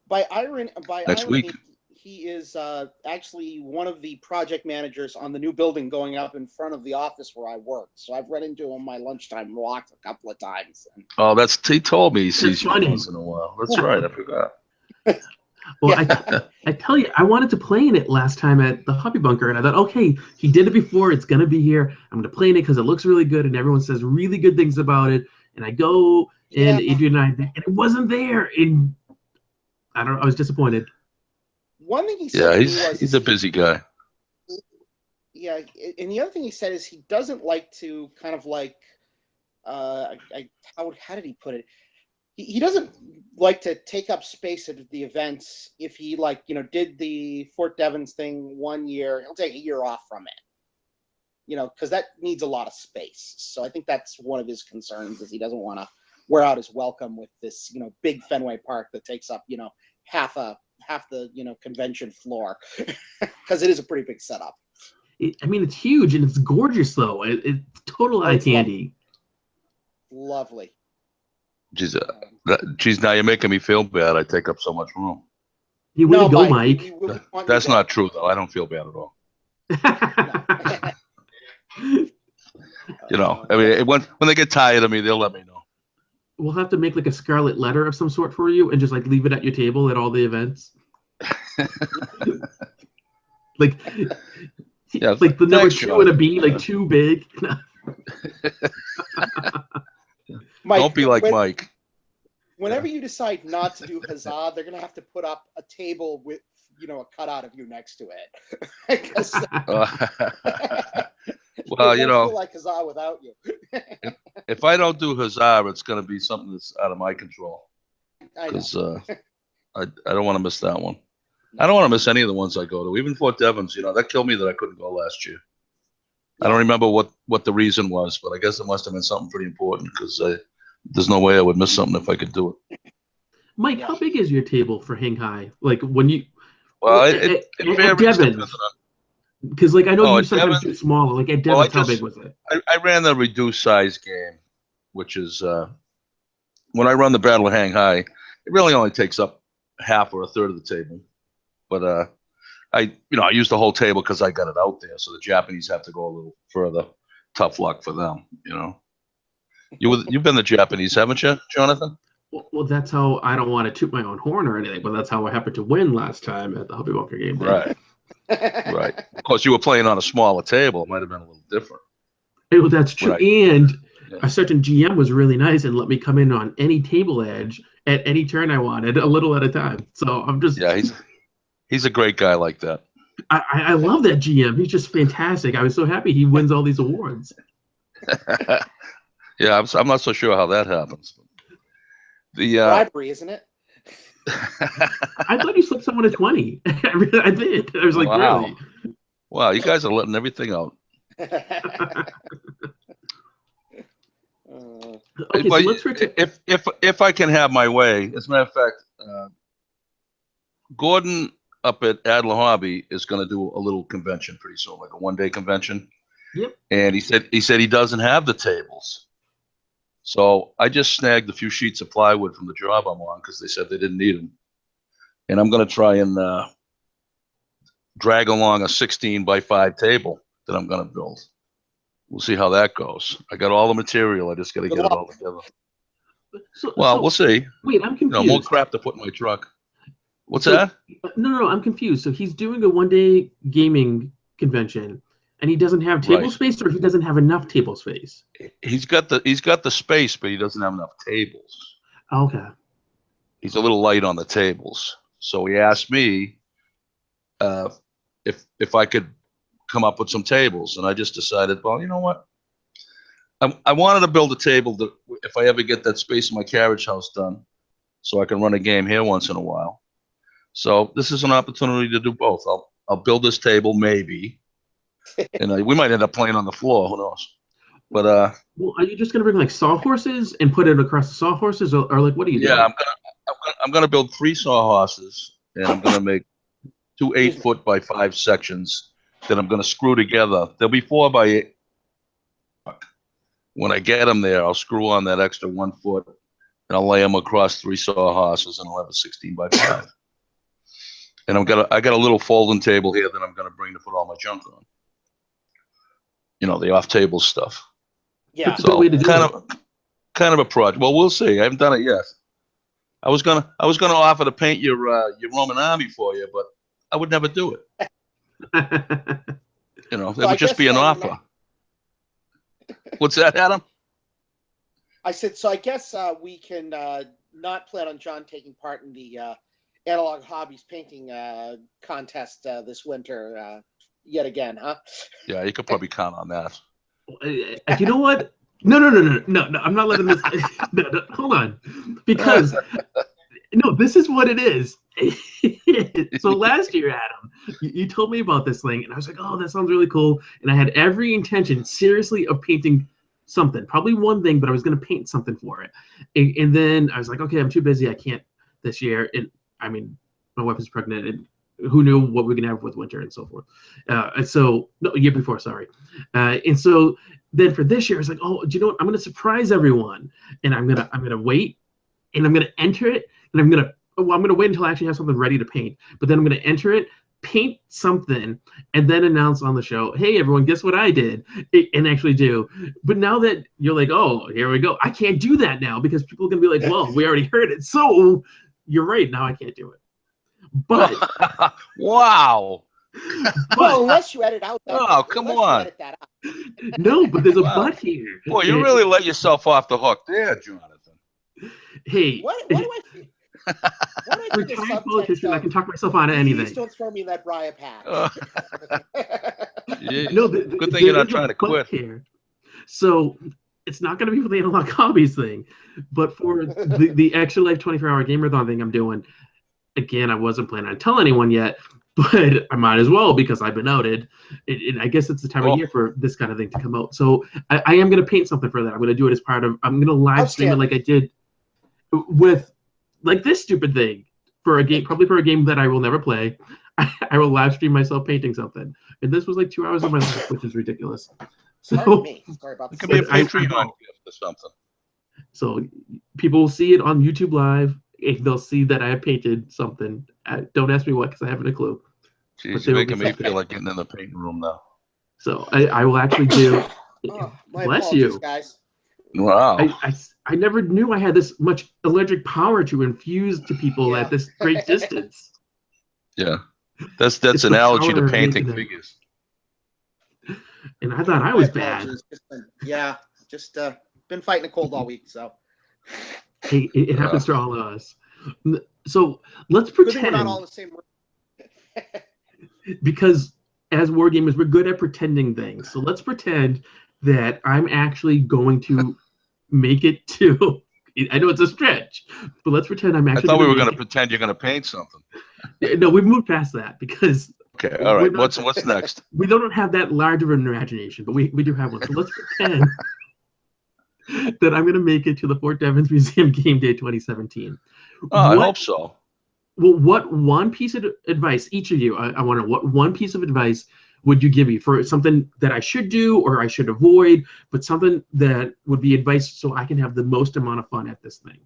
by Next week. He is actually one of the project managers on the new building going up in front of the office where I work. So I've run into him on my lunchtime walks a couple of times. Oh, he told me he sees you funny. once in a while. That's right. I forgot. Well, I tell you, I wanted to play in it last time at the Hobby Bunker, and I thought, okay, he did it before. It's going to be here. I'm going to play in it because it looks really good, and everyone says really good things about it. And I go, and Adrian and and it wasn't there. And I was disappointed. One thing he said he's a busy guy. Yeah, and the other thing he said is he doesn't like to kind of like, how did he put it? He doesn't like to take up space at the events. If he did the Fort Devens thing 1 year, he'll take a year off from it. Because that needs a lot of space. So I think that's one of his concerns is he doesn't want to wear out his welcome with this, big Fenway Park that takes up, half the convention floor, because it is a pretty big setup. It's huge and it's gorgeous though. It's total eye candy. Lovely. Geez, now you're making me feel bad. I take up so much room. You will go, Mike. That's not true though. I don't feel bad at all. When they get tired of me, they'll let me know. We'll have to make like a scarlet letter of some sort for you and just like leave it at your table at all the events. like the number 2 and a B, like too big. Mike, don't be like Mike. Whenever you decide not to do Huzzah, they're going to have to put up a table with, a cutout of you next to it. Well, feel like Huzzah without you. If I don't do Huzzah, it's going to be something that's out of my control. Because I don't want to miss that one. I don't want to miss any of the ones I go to. Even Fort Devens, that killed me that I couldn't go last year. I don't remember what the reason was, but I guess it must have been something pretty important because there's no way I would miss something if I could do it. Mike, how big is your table for Hang High? Like when you... Well, it varies. Devens. Because I know you sometimes do smaller. Like at Devens, how big was it? I ran the reduced size game, which is when I run the Battle of Hang High, it really only takes up half or a third of the table. But I use the whole table because I got it out there. So the Japanese have to go a little further. Tough luck for them, You've been the Japanese, haven't you, Jonathan? Well, that's how I don't want to toot my own horn or anything, but that's how I happened to win last time at the Hobby Bunker game day. Right. Right. Of course, you were playing on a smaller table. It might have been a little different. Well, that's true. Right. And a certain GM was really nice and let me come in on any table edge at any turn I wanted, a little at a time. So I'm just... Yeah, he's a great guy like that. I love that GM. He's just fantastic. I was so happy he wins all these awards. Yeah, I'm not so sure how that happens. The bribery, isn't it? I thought you slipped someone a 20. I did. I was like, wow. Really? Wow, you guys are letting everything out. Okay, But so let's if I can have my way, as a matter of fact, Gordon up at Adler Hobby is going to do a little convention pretty soon, like a one-day convention. Yep. And he said he doesn't have the tables. So I just snagged a few sheets of plywood from the job I'm on because they said they didn't need them. And I'm going to try and drag along a 16 by 5 table that I'm going to build. We'll see how that goes. I got all the material. I just got to get it all together. We'll see. Wait, I'm confused. More crap to put in my truck. What's that? No, I'm confused. So he's doing a one-day gaming convention, and he doesn't have table space, or he doesn't have enough table space. He's got the space, but he doesn't have enough tables. Okay. He's a little light on the tables, so he asked me if I could come up with some tables, and I just decided, well, you know what? I wanted to build a table that if I ever get that space in my carriage house done, so I can run a game here once in a while. So this is an opportunity to do both. I'll build this table maybe, and we might end up playing on the floor. Who knows? But Well, are you just gonna bring like sawhorses and put it across the sawhorses, or like what are you yeah, doing? I'm gonna build 3 sawhorses, and I'm gonna make 2 Excuse me. 8-foot by 5 sections that I'm gonna screw together. There'll be 4 by 8. When I get them there, I'll screw on that extra 1 foot, and I'll lay them across 3 sawhorses, and I'll have a 16 by 5. And I got a little folding table here that I'm gonna bring to put all my junk on. You know, the off-table stuff. Yeah. That's a good way to do it. Kind of a project. Well, we'll see. I haven't done it yet. I was gonna offer to paint your Roman army for you, but I would never do it. You know, it So I would just guess, be an offer. What's that, Adam? I said, so I guess we can not plan on John taking part in the Analog Hobbies painting contest this winter yet again, huh? Yeah, you could probably count on that. You know what? No. I'm not letting this. No, hold on, because no, this is what it is. So last year, Adam, you told me about this thing, and I was like, "Oh, that sounds really cool." And I had every intention, seriously, of painting something. Probably one thing, but I was going to paint something for it. And then I was like, "Okay, I'm too busy. I can't this year." And I mean, my wife is pregnant, and who knew what we're going to have with winter and so forth. And so, no, year before, sorry. And so then for this year, I was like, "Oh, do you know what? I'm going to surprise everyone, and I'm gonna wait, and I'm gonna enter it, and I'm gonna wait until I actually have something ready to paint. But then I'm gonna enter it, paint something, and then announce on the show, hey everyone, guess what I did? And actually do. But now that you're like, oh, here we go, I can't do that now because people are gonna be like, well, we already heard it. So you're right, now I can't do it. But wow. Well, unless you edit out that. Oh, come on. Edit that out. no, but there's a Wow. but here. Boy, you really let yourself off the hook there, Jonathan. Hey, What do I feel? What do I think the retired subtext politician, I of, can talk myself out of anything. please don't throw me in that briar patch. Yeah. No, Good thing you're not trying to quit. Here. So it's not going to be for the Analog Hobbies thing, but for the Extra Life 24-hour Gamerthon thing I'm doing. Again, I wasn't planning on telling anyone yet, but I might as well because I've been outed. And I guess it's the time of year for this kind of thing to come out. So I am going to paint something for that. I'm going to do it as part of, I'm going to live stream it like I did with like this stupid thing for a game, probably for a game that I will never play. I will live stream myself painting something. And this was like 2 hours of my life, which is ridiculous. So Pardon me. Sorry about It that. could be a Patreon gift or something. So people will see it on YouTube Live. If they'll see that I have painted something. Don't ask me what, because I haven't a clue. Jeez, you're making me feel like getting in the painting room now. So I will actually do. My Bless apologies, you, guys. Wow. I never knew I had this much electric power to infuse to people at this great distance. Yeah, that's It's an the analogy to power of painting internet. figures. And I thought I was bad. Just been fighting a cold all week, so. Hey, it happens to all of us. So let's Good thing we're pretend, not all in the same room. because as wargamers, we're good at pretending things. So let's pretend that I'm actually going to make it to. I know it's a stretch, but let's pretend I'm actually. I thought we were going to pretend you're going to paint something. No, we've moved past that because. Okay, all right. What's next? We don't have that large of an imagination, but we do have one. So let's pretend that I'm going to make it to the Fort Devens Museum Game Day 2017. Oh, I hope so. Well, what one piece of advice, each of you, I want to know, what one piece of advice would you give me for something that I should do or I should avoid, but something that would be advice so I can have the most amount of fun at this thing?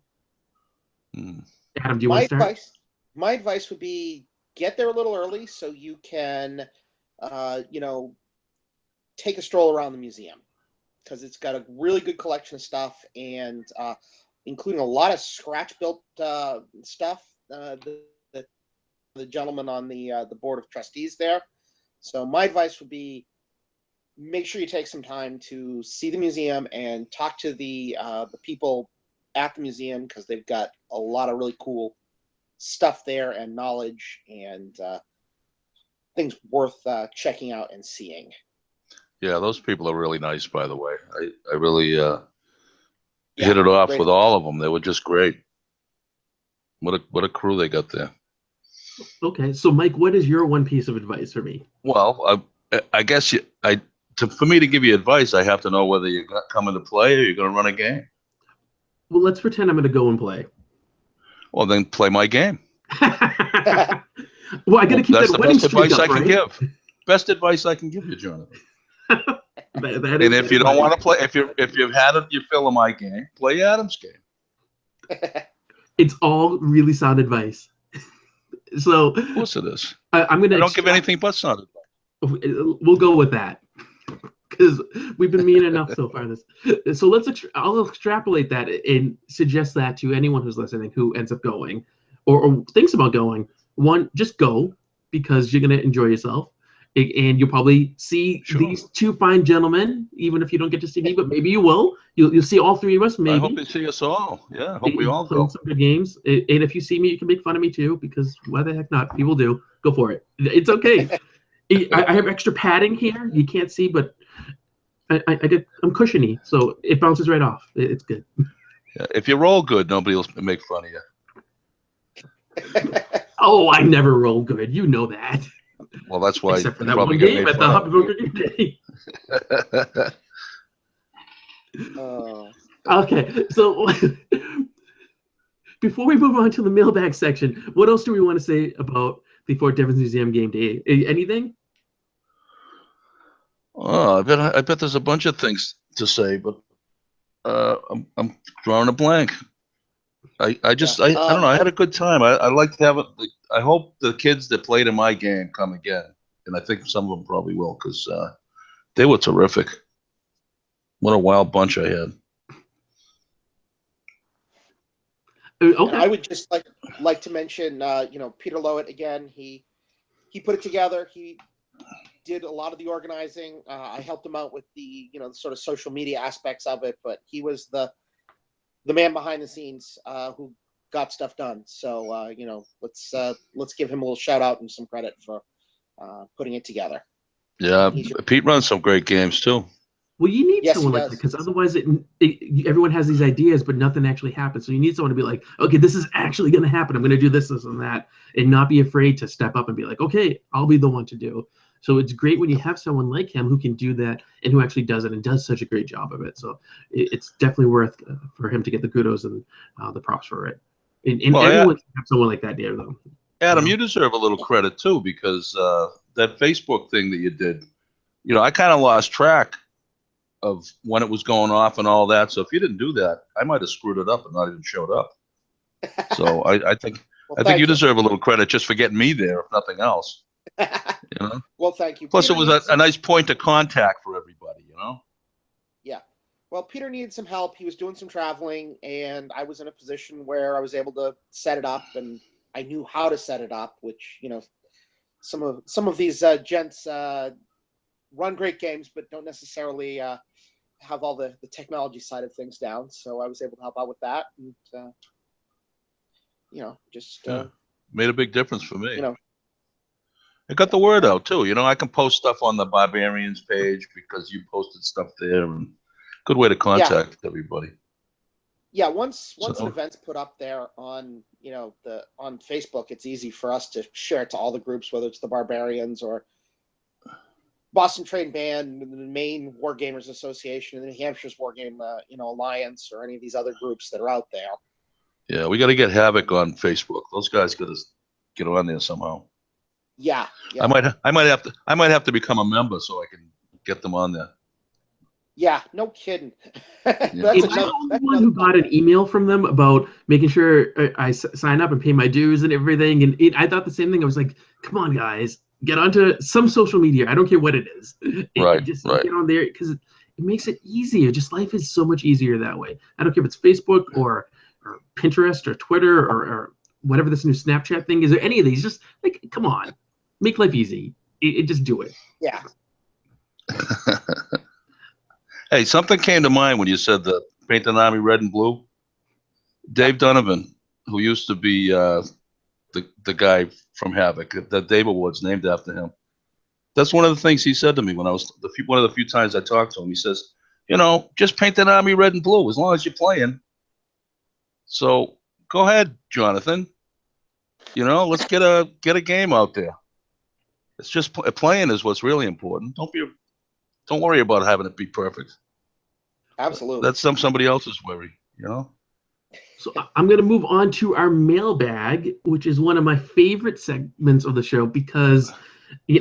Adam, do you want to start? My advice would be get there a little early so you can, take a stroll around the museum, because it's got a really good collection of stuff, and including a lot of scratch-built stuff. The gentleman on the board of trustees there. So my advice would be make sure you take some time to see the museum and talk to the people at the museum, because they've got a lot of really cool stuff there and knowledge and things worth checking out and seeing. Yeah, those people are really nice, by the way. I really hit it off with all of them. They were just great. What a crew they got there. Okay, so Mike, what is your one piece of advice for me? Well, I guess I for me to give you advice, I have to know whether you're coming to play or you're going to run a game. Well, let's pretend I'm going to go and play. Well, then play my game. Well, I got to keep that's that the winning best streak advice up, I can right? give. Best advice I can give you, Jonathan. That And is if you don't want to play, if you've had your fill of my game, play Adam's game. It's all really sound advice. So Of course it is. I'm going to. I don't give anything but sound advice. We'll go with that because we've been mean enough so far. So I'll extrapolate that and suggest that to anyone who's listening who ends up going or thinks about going. One, just go because you're going to enjoy yourself. And you'll probably see these two fine gentlemen, even if you don't get to see me, but maybe you will. You'll see all three of us, maybe. I hope you see us all. Yeah, I hope we all playing go. some good games. And if you see me, you can make fun of me too, because why the heck not? People do. Go for it. It's okay. I have extra padding here. You can't see, but I'm cushiony, so it bounces right off. It's good. Yeah, if you roll good, nobody will make fun of you. Oh, I never roll good. You know that. Well, that's why. Except for that one game at the Happy Birthday Day. Okay, so before we move on to the mailbag section, what else do we want to say about the Fort Devens Museum game day? Anything? Oh, I bet there's a bunch of things to say, but I'm drawing a blank. I don't know. I had a good time. I like to have it. I hope the kids that played in my game come again, and I think some of them probably will because they were terrific. What a wild bunch I had. Okay. I would just like to mention, Peter Lowett again. He put it together. He did a lot of the organizing. I helped him out with the sort of social media aspects of it, but he was the man behind the scenes who got stuff done. So let's give him a little shout out and some credit for putting it together. Yeah, Pete runs some great games too. Well, you need someone like that because otherwise everyone has these ideas, but nothing actually happens. So you need someone to be like, okay, this is actually going to happen. I'm going to do this, this, and that, and not be afraid to step up and be like, okay, I'll be the one to do. So it's great when you have someone like him who can do that and who actually does it and does such a great job of it. So it's definitely worth for him to get the kudos and the props for it. And everyone can have someone like that there, though. Adam, you deserve a little credit too because that Facebook thing that you did, I kind of lost track of when it was going off and all that. So if you didn't do that, I might have screwed it up and not even showed up. So I think you deserve a little credit just for getting me there, if nothing else. Well, thank you. Plus, Peter, it was a nice point of contact for everybody, Yeah. Well, Peter needed some help. He was doing some traveling, and I was in a position where I was able to set it up, and I knew how to set it up, which, some of these gents run great games, but don't necessarily have all the technology side of things down. So I was able to help out with that, and made a big difference for me. It got the word out too. I can post stuff on the Barbarians page because you posted stuff there, and good way to contact everybody. Yeah, once an event's put up there on on Facebook, it's easy for us to share it to all the groups, whether it's the Barbarians or Boston Train Band, the Maine Wargamers Association, and the New Hampshire's Wargame Alliance, or any of these other groups that are out there. Yeah, we got to get Havoc on Facebook. Those guys got to get on there somehow. Yeah. I might have to become a member so I can get them on there. Yeah, no kidding. Am I the only one who got an email from them about making sure I sign up and pay my dues and everything? And I thought the same thing. I was like, come on, guys, get onto some social media. I don't care what it is. Right. Just get on there because it makes it easier. Just life is so much easier that way. I don't care if it's Facebook or Pinterest or Twitter or whatever this new Snapchat thing is, or any of these. Just like, come on. Make life easy. Just do it. Yeah. Hey, something came to mind when you said the Paint an Army red and blue. Dave Donovan, who used to be the guy from Havoc, the Dave Award's named after him. That's one of the things he said to me when I was one of the few times I talked to him. He says, just paint an Army red and blue as long as you're playing. So go ahead, Jonathan. Let's get a game out there. It's just playing is what's really important. Don't worry about having it be perfect. Absolutely. That's somebody else's worry, you know? So I'm going to move on to our mailbag, which is one of my favorite segments of the show because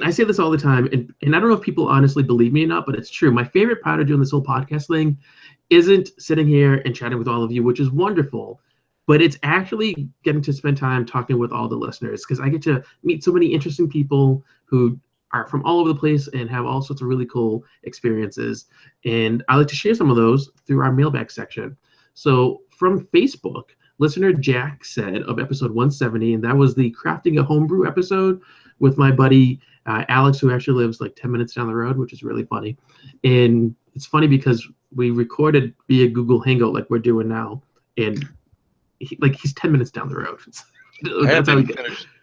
I say this all the time, and I don't know if people honestly believe me or not, but it's true. My favorite part of doing this whole podcast thing isn't sitting here and chatting with all of you, which is wonderful, but it's actually getting to spend time talking with all the listeners because I get to meet so many interesting people who are from all over the place and have all sorts of really cool experiences. And I like to share some of those through our mailbag section. So from Facebook, listener Jack said of episode 170, and that was the Crafting a Homebrew episode with my buddy Alex, who actually lives like 10 minutes down the road, which is really funny. And it's funny because we recorded via Google Hangout like we're doing now, and he's 10 minutes down the road. That's how we get.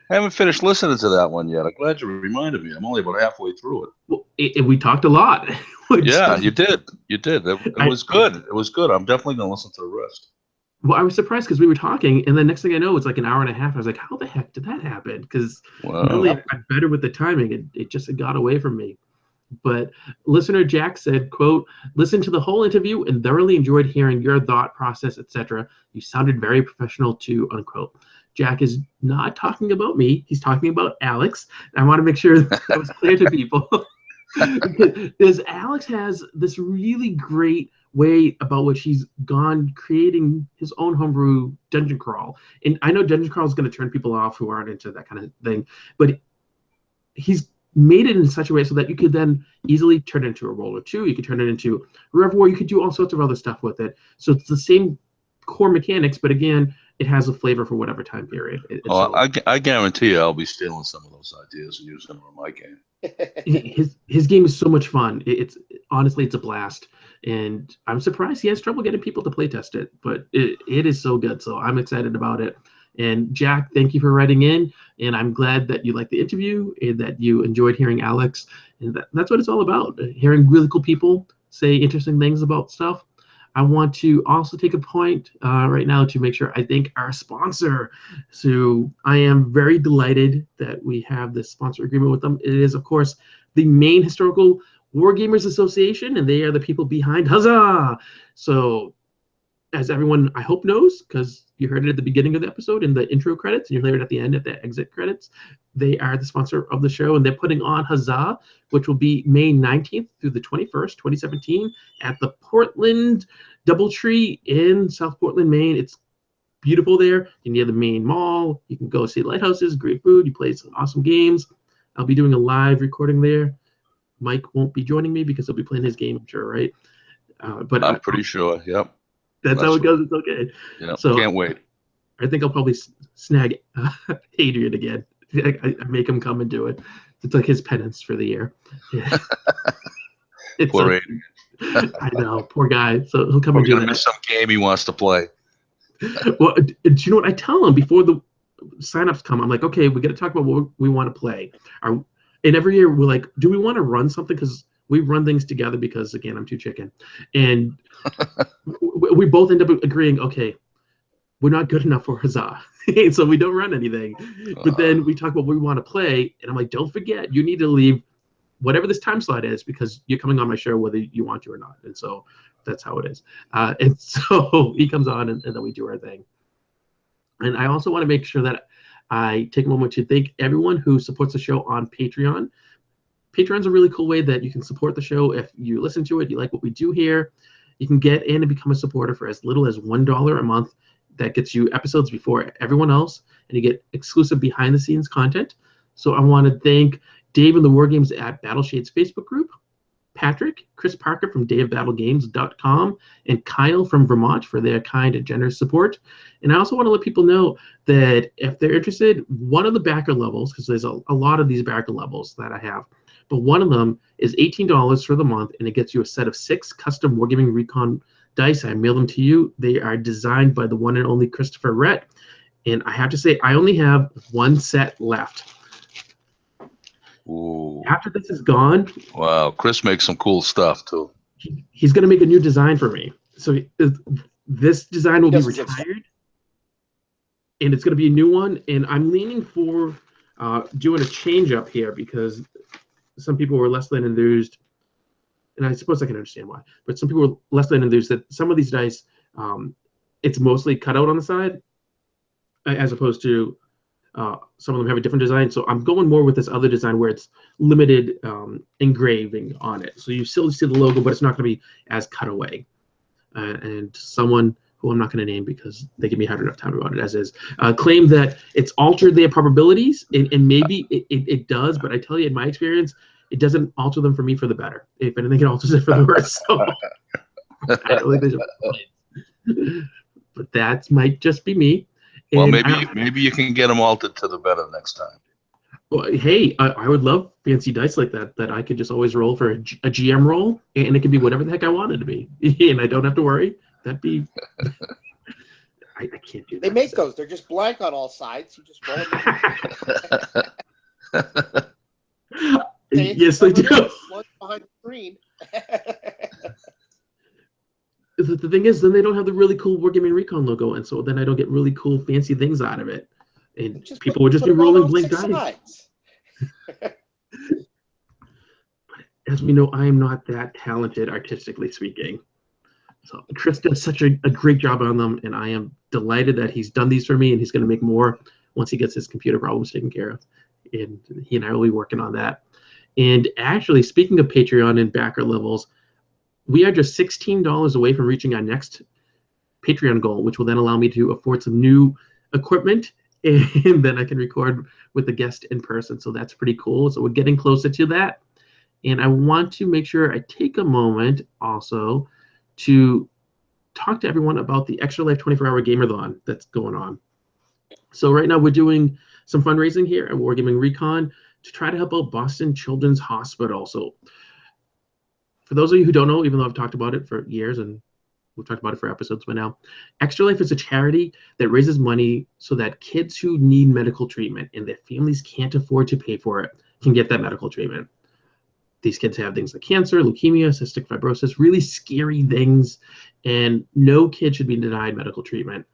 I haven't finished listening to that one yet. I'm glad you reminded me. I'm only about halfway through it. Well, we talked a lot. Yeah, you did. You did. It was good. It was good. I'm definitely going to listen to the rest. Well, I was surprised because we were talking, and then next thing I know, it's like an hour and a half. I was like, how the heck did that happen? Because normally I'm better with the timing. It just got away from me. But listener Jack said, quote, listen to the whole interview and thoroughly enjoyed hearing your thought process, etc. You sounded very professional too, unquote. Jack is not talking about me. He's talking about Alex. I want to make sure that was clear to people. Because Alex has this really great way about which he's gone creating his own homebrew dungeon crawl. And I know dungeon crawl is going to turn people off who aren't into that kind of thing, but he's made it in such a way so that you could then easily turn it into a roll or two. You could turn it into a reservoir. You could do all sorts of other stuff with it. So it's the same core mechanics, but again, it has a flavor for whatever time period. I guarantee you I'll be stealing some of those ideas and using them in my game. His game is so much fun. It's honestly, it's a blast. And I'm surprised he has trouble getting people to play test it, but it is so good. So I'm excited about it. And Jack, thank you for writing in. And I'm glad that you liked the interview and that you enjoyed hearing Alex. And that's what it's all about, hearing really cool people say interesting things about stuff. I want to also take a point right now to make sure I thank our sponsor. So I am very delighted that we have this sponsor agreement with them. It is, of course, the Maine Historical Wargamers Association, and they are the people behind Huzzah! So as everyone, I hope, knows, because you heard it at the beginning of the episode in the intro credits, and you heard it at the end at the exit credits, they are the sponsor of the show, and they're putting on Huzzah, which will be May 19th through the 21st, 2017, at the Portland Doubletree in South Portland, Maine. It's beautiful there. You're near the main mall. You can go see lighthouses, great food. You play some awesome games. I'll be doing a live recording there. Mike won't be joining me because he'll be playing his game, I'm sure, right? But I'm pretty sure, yep. That's how it goes. It's okay. Yeah, so can't wait. I think I'll probably snag Adrian again. I make him come and do it. It's like his penance for the year. Yeah. Poor Adrian. I know, poor guy. So he'll come and do that. We're gonna miss some game he wants to play. Well, do you know what I tell him before the signups come? I'm like, okay, we got to talk about what we want to play. And every year we're like, do we want to run something? Because we run things together because, again, I'm too chicken. And we both end up agreeing, okay, we're not good enough for Huzzah. So we don't run anything. But then we talk about what we want to play. And I'm like, don't forget, you need to leave whatever this time slot is because you're coming on my show whether you want to or not. And so that's how it is. And so he comes on and then we do our thing. And I also want to make sure that I take a moment to thank everyone who supports the show on Patreon. Patreon's a really cool way that you can support the show. If you listen to it, you like what we do here, you can get in and become a supporter for as little as $1 a month. That gets you episodes before everyone else, and you get exclusive behind-the-scenes content. So I want to thank Dave and the War Games at Battleshades Facebook group, Patrick, Chris Parker from dayofbattlegames.com, and Kyle from Vermont for their kind and generous support. And I also want to let people know that if they're interested, one of the backer levels, because there's a lot of these backer levels that I have, but one of them is $18 for the month, and it gets you a set of 6 custom Wargaming Recon dice. I mail them to you. They are designed by the one and only Christopher Rett. And I have to say, I only have one set left. Ooh. After this is gone. Wow, Chris makes some cool stuff, too. He's going to make a new design for me. So this design will be retired. And it's going to be a new one. And I'm leaning for doing a change up here because some people were less than enthused and I suppose I can understand why, but some people are less than enthused that some of these dice, it's mostly cut out on the side, as opposed to some of them have a different design. So I'm going more with this other design where it's limited engraving on it. So you still see the logo, but it's not going to be as cut away. And someone who I'm not going to name because they give me a hard enough time about it as is, claimed that it's altered their probabilities, and maybe it does, but I tell you, in my experience, it doesn't alter them for me for the better. If anything, it alters it for the worse. So I don't think they should play it. But that might just be me. Well, And maybe you can get them altered to the better next time. well, hey, I would love fancy dice like that I could just always roll for a GM roll, and it can be whatever the heck I want it to be, and I don't have to worry. That'd be. I can't do that. They make those. They're just blank on all sides. You just roll them. Yes, they do. Behind the screen. The thing is, then they don't have the really cool Wargaming Recon logo, and so then I don't get really cool, fancy things out of it. And people would just be rolling blank dice. But as we know, I am not that talented, artistically speaking. So Chris does such a great job on them, and I am delighted that he's done these for me, and he's going to make more once he gets his computer problems taken care of. And he and I will be working on that. And actually, speaking of Patreon and backer levels, we are just $16 away from reaching our next Patreon goal, which will then allow me to afford some new equipment, and then I can record with the guest in person. So that's pretty cool. So we're getting closer to that. And I want to make sure I take a moment also to talk to everyone about the Extra Life 24-hour Gamerthon that's going on. So right now we're doing some fundraising here at Wargaming Recon to try to help out Boston Children's Hospital. So for those of you who don't know, even though I've talked about it for years and we've talked about it for episodes by now, Extra Life is a charity that raises money so that kids who need medical treatment and their families can't afford to pay for it can get that medical treatment. These kids have things like cancer, leukemia, cystic fibrosis, really scary things, and no kid should be denied medical treatment.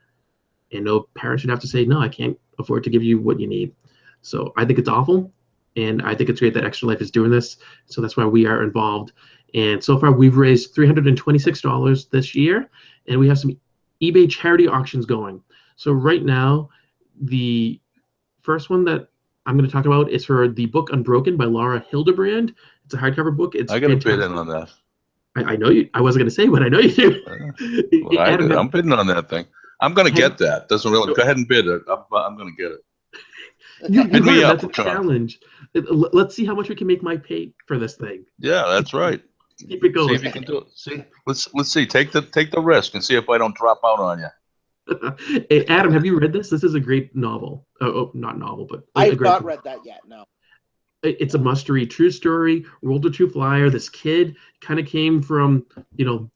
And no parent should have to say, no, I can't afford to give you what you need. So I think it's awful, and I think it's great that Extra Life is doing this. So that's why we are involved. And so far, we've raised $326 this year, and we have some eBay charity auctions going. So right now, the first one that I'm going to talk about is for the book Unbroken by Laura Hildebrand. It's a hardcover book. It's I got to bid in on that. I know you. I wasn't going to say, but I know you do. Well, I'm bidding on that thing. I'm going to get that. Doesn't really. Go ahead and bid it. I'm going to get it. Bid me up, that's a challenge. Let's see how much we can make Mike pay for this thing. Yeah, that's right. Keep it going. See if you can do it. See, let's see. Take the risk and see if I don't drop out on you. Hey, Adam, have you read this? This is a great novel. Oh, not novel, but I've not read that yet. No. It's a must-read, true story. World War II flyer. This kid kind of came from,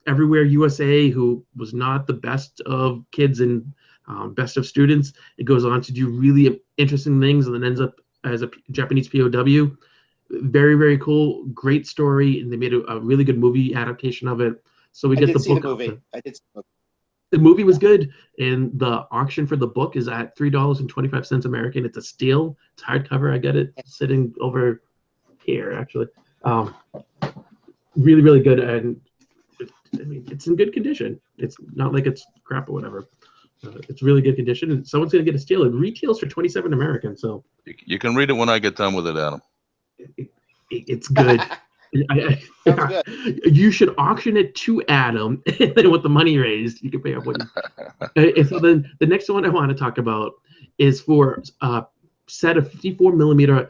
everywhere USA, who was not the best of kids and best of students. It goes on to do really interesting things, and then ends up as a Japanese POW. Very, very cool. Great story, and they made a really good movie adaptation of it. So we get the book. I did see the movie. The movie was good, and the auction for the book is at $3.25 American. It's a steal. It's hardcover. I got it sitting over here, actually. Really, really good, and it's in good condition. It's not like it's crap or whatever. It's really good condition, and someone's going to get a steal. It retails for $27 American. So you can read it when I get done with it, Adam. It's good. You should auction it to Adam, and then with the money raised, you can pay up what and so then the next one I want to talk about is for a set of 54mm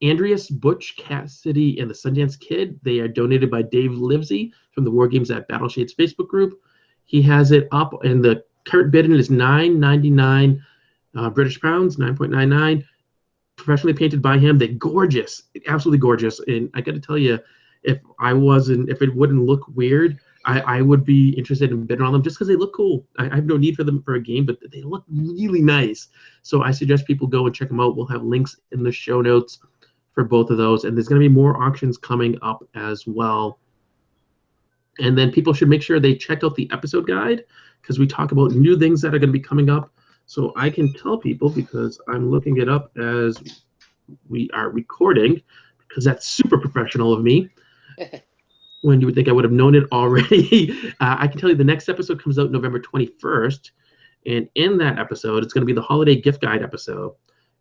Andreas Butch Cassidy and the Sundance Kid. They are donated by Dave Livesey from the War Games at Battleshades Facebook group. He has it up, and the current bid is $9.99 British pounds, 9.99. Professionally painted by him. They're gorgeous, absolutely gorgeous. And I got to tell you, if it wouldn't look weird, I would be interested in bidding on them just because they look cool. I have no need for them for a game, but they look really nice. So I suggest people go and check them out. We'll have links in the show notes for both of those. And there's going to be more auctions coming up as well. And then people should make sure they check out the episode guide, because we talk about new things that are going to be coming up. So I can tell people, because I'm looking it up as we are recording, because that's super professional of me. when you would think I would have known it already. I can tell you the next episode comes out November 21st. And in that episode, it's going to be the holiday gift guide episode.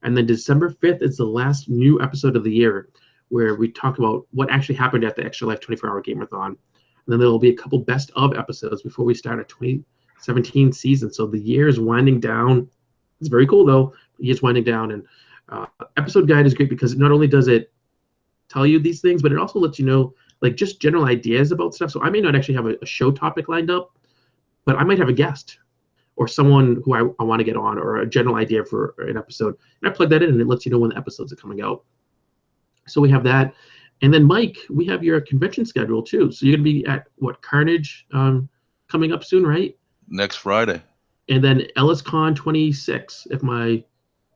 And then December 5th is the last new episode of the year where we talk about what actually happened at the Extra Life 24-hour Gameathon. And then there will be a couple best of episodes before we start our 2017 season. So the year is winding down. It's very cool, though. The year's winding down. And episode guide is great because not only does it tell you these things, but it also lets you know like just general ideas about stuff. So I may not actually have a show topic lined up, but I might have a guest or someone who I want to get on, or a general idea for an episode. And I plug that in, and it lets you know when the episodes are coming out. So we have that. And then, Mike, we have your convention schedule, too. So you're going to be at, what, Carnage coming up soon, right? Next Friday. And then EllisCon 26, if my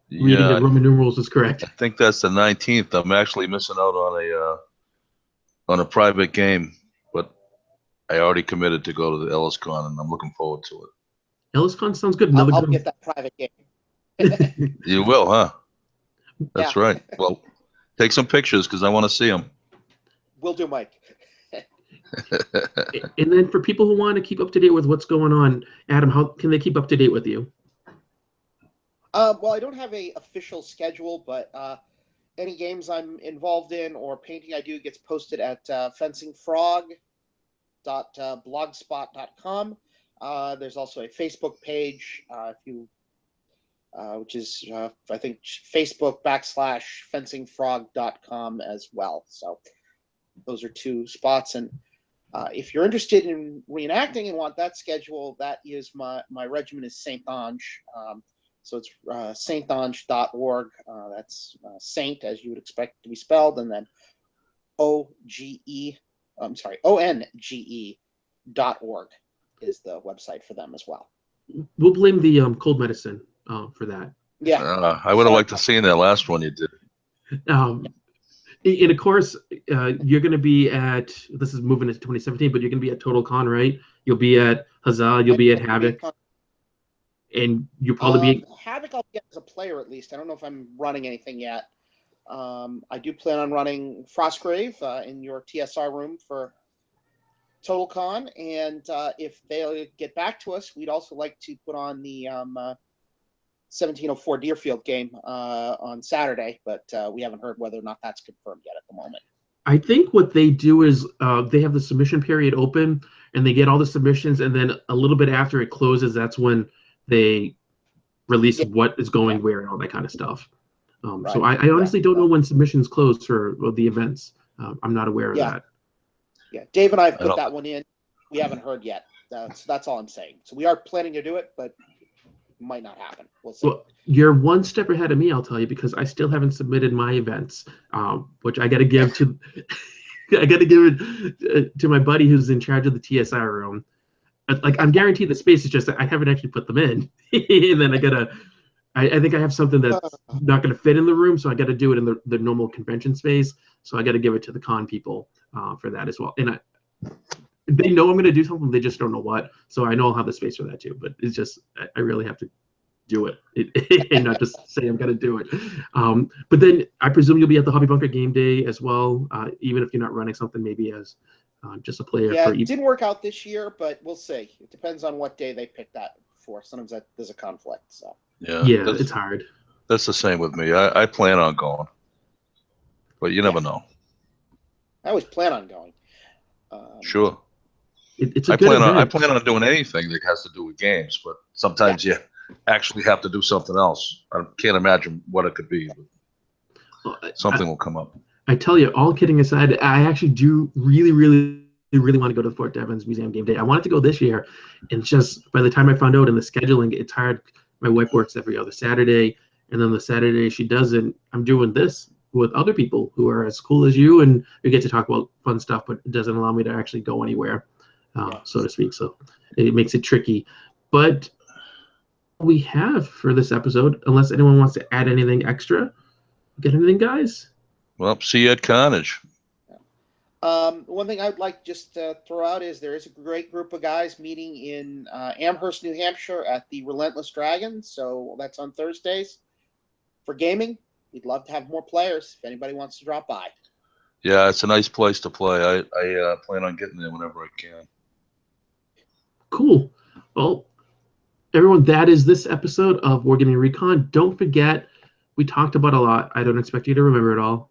reading of Roman numerals is correct. I think that's the 19th. I'm actually missing out on a private game, but I already committed to go to the EllisCon, and I'm looking forward to it. EllisCon sounds good. I'll get that private game. You will, huh? That's right. Well, take some pictures because I want to see them. Will do, Mike. And then for people who want to keep up to date with what's going on, Adam, how can they keep up to date with you? Well, I don't have a official schedule, but any games I'm involved in or painting I do gets posted at fencingfrog.blogspot.com. There's also a Facebook page, which is I think Facebook.com/fencingfrog.com as well. So those are two spots. And if you're interested in reenacting and want that schedule, that is my regiment is Saint Ange. So it's saintange.org. That's Saint as you would expect to be spelled, and then ONGE.org is the website for them as well. We'll blame the cold medicine for that. Yeah. I would have liked to see that last one you did. And of course, you're going to be at, this is moving into 2017, but you're going to be at Total Con, right? You'll be at Huzzah, you'll be at Havoc. And you'll probably be... Havoc I'll get as a player at least. I don't know if I'm running anything yet. I do plan on running Frostgrave in your TSR room for Total Con, and if they'll get back to us, we'd also like to put on the 1704 Deerfield game on Saturday, but we haven't heard whether or not that's confirmed yet at the moment. I think what they do is they have the submission period open, and they get all the submissions, and then a little bit after it closes, that's when they release what is going where and all that kind of stuff. Right. So I honestly don't know when submissions close for the events. I'm not aware of that. Yeah, Dave and I have put that one in. We haven't heard yet. That's all I'm saying. So we are planning to do it, but it might not happen. We'll see. Well, you're one step ahead of me, I'll tell you, because I still haven't submitted my events, which I got to give to. I got to give it to my buddy who's in charge of the TSR room. Like, I'm guaranteed the space, is just that I haven't actually put them in. And then I think I have something that's not going to fit in the room, so I got to do it in the normal convention space. So I got to give it to the con people for that as well. And they know I'm going to do something, they just don't know what. So I know I'll have the space for that too. But it's just, I really have to do it and not just say I'm going to do it. But then I presume you'll be at the Hobby Bunker game day as well, even if you're not running something maybe as just a player. Yeah, it didn't work out this year, but we'll see. It depends on what day they pick that for. Sometimes there's a conflict. So yeah, it's hard. That's the same with me. I plan on going, but you never know. I always plan on going. Sure. It's a I good event. I plan on doing anything that has to do with games, but sometimes you actually have to do something else. I can't imagine what it could be. But something will come up. I tell you, all kidding aside, I actually do really want to go to the Fort Devens Museum Game Day. I wanted to go this year, and it's just by the time I found out in the scheduling, it's hard. My wife works every other Saturday, and then the Saturday she doesn't, I'm doing this with other people who are as cool as you, and we get to talk about fun stuff, but it doesn't allow me to actually go anywhere, so to speak. So it makes it tricky. But we have for this episode, unless anyone wants to add anything extra. Got anything, guys? Well, see you at Carnage. One thing I would like just to throw out is there is a great group of guys meeting in Amherst, New Hampshire at the Relentless Dragon. So that's on Thursdays for gaming. We'd love to have more players if anybody wants to drop by. Yeah, it's a nice place to play. I plan on getting there whenever I can. Cool. Well, everyone, that is this episode of Wargaming Recon. Don't forget, we talked about a lot. I don't expect you to remember it all.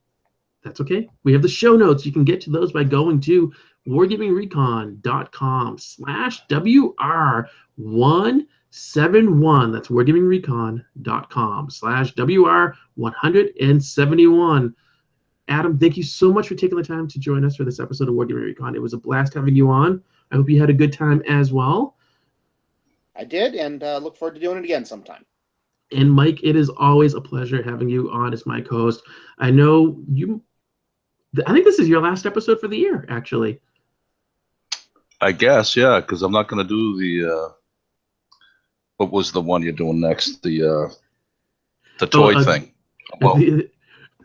That's okay. We have the show notes. You can get to those by going to wargamingrecon.com/WR171. That's wargamingrecon.com/WR171. Adam, thank you so much for taking the time to join us for this episode of Wargaming Recon. It was a blast having you on. I hope you had a good time as well. I did, and look forward to doing it again sometime. And Mike, it is always a pleasure having you on as my co-host. I know you. I think this is your last episode for the year, actually. I guess, yeah, because I'm not going to do the. What was the one you're doing next? The toy thing. Well,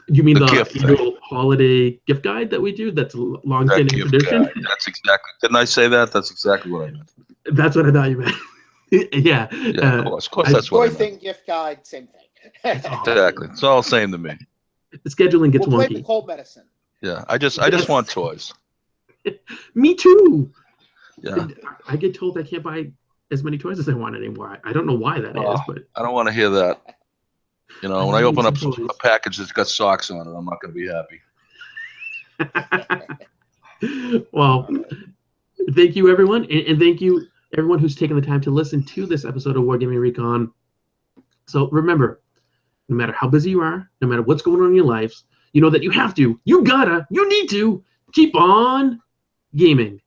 you mean the gift annual holiday gift guide that we do? That's a long-standing tradition. Guide. That's exactly. Didn't I say that? That's exactly what I meant. That's what I thought you meant. Yeah. Yeah, of course. That's what I meant. Toy thing, gift guide, same thing. Exactly. It's all the same to me. The scheduling gets we'll wonky. play the cold medicine. Yeah, I just want toys. Me too. Yeah. I get told I can't buy as many toys as I want anymore. I don't know why that is, but I don't want to hear that. You know, when I open up a package that's got socks on it, I'm not going to be happy. Well, thank you, everyone, and thank you, everyone who's taken the time to listen to this episode of Wargaming Recon. So remember, no matter how busy you are, no matter what's going on in your lives, you know that you have to, you gotta, you need to keep on gaming.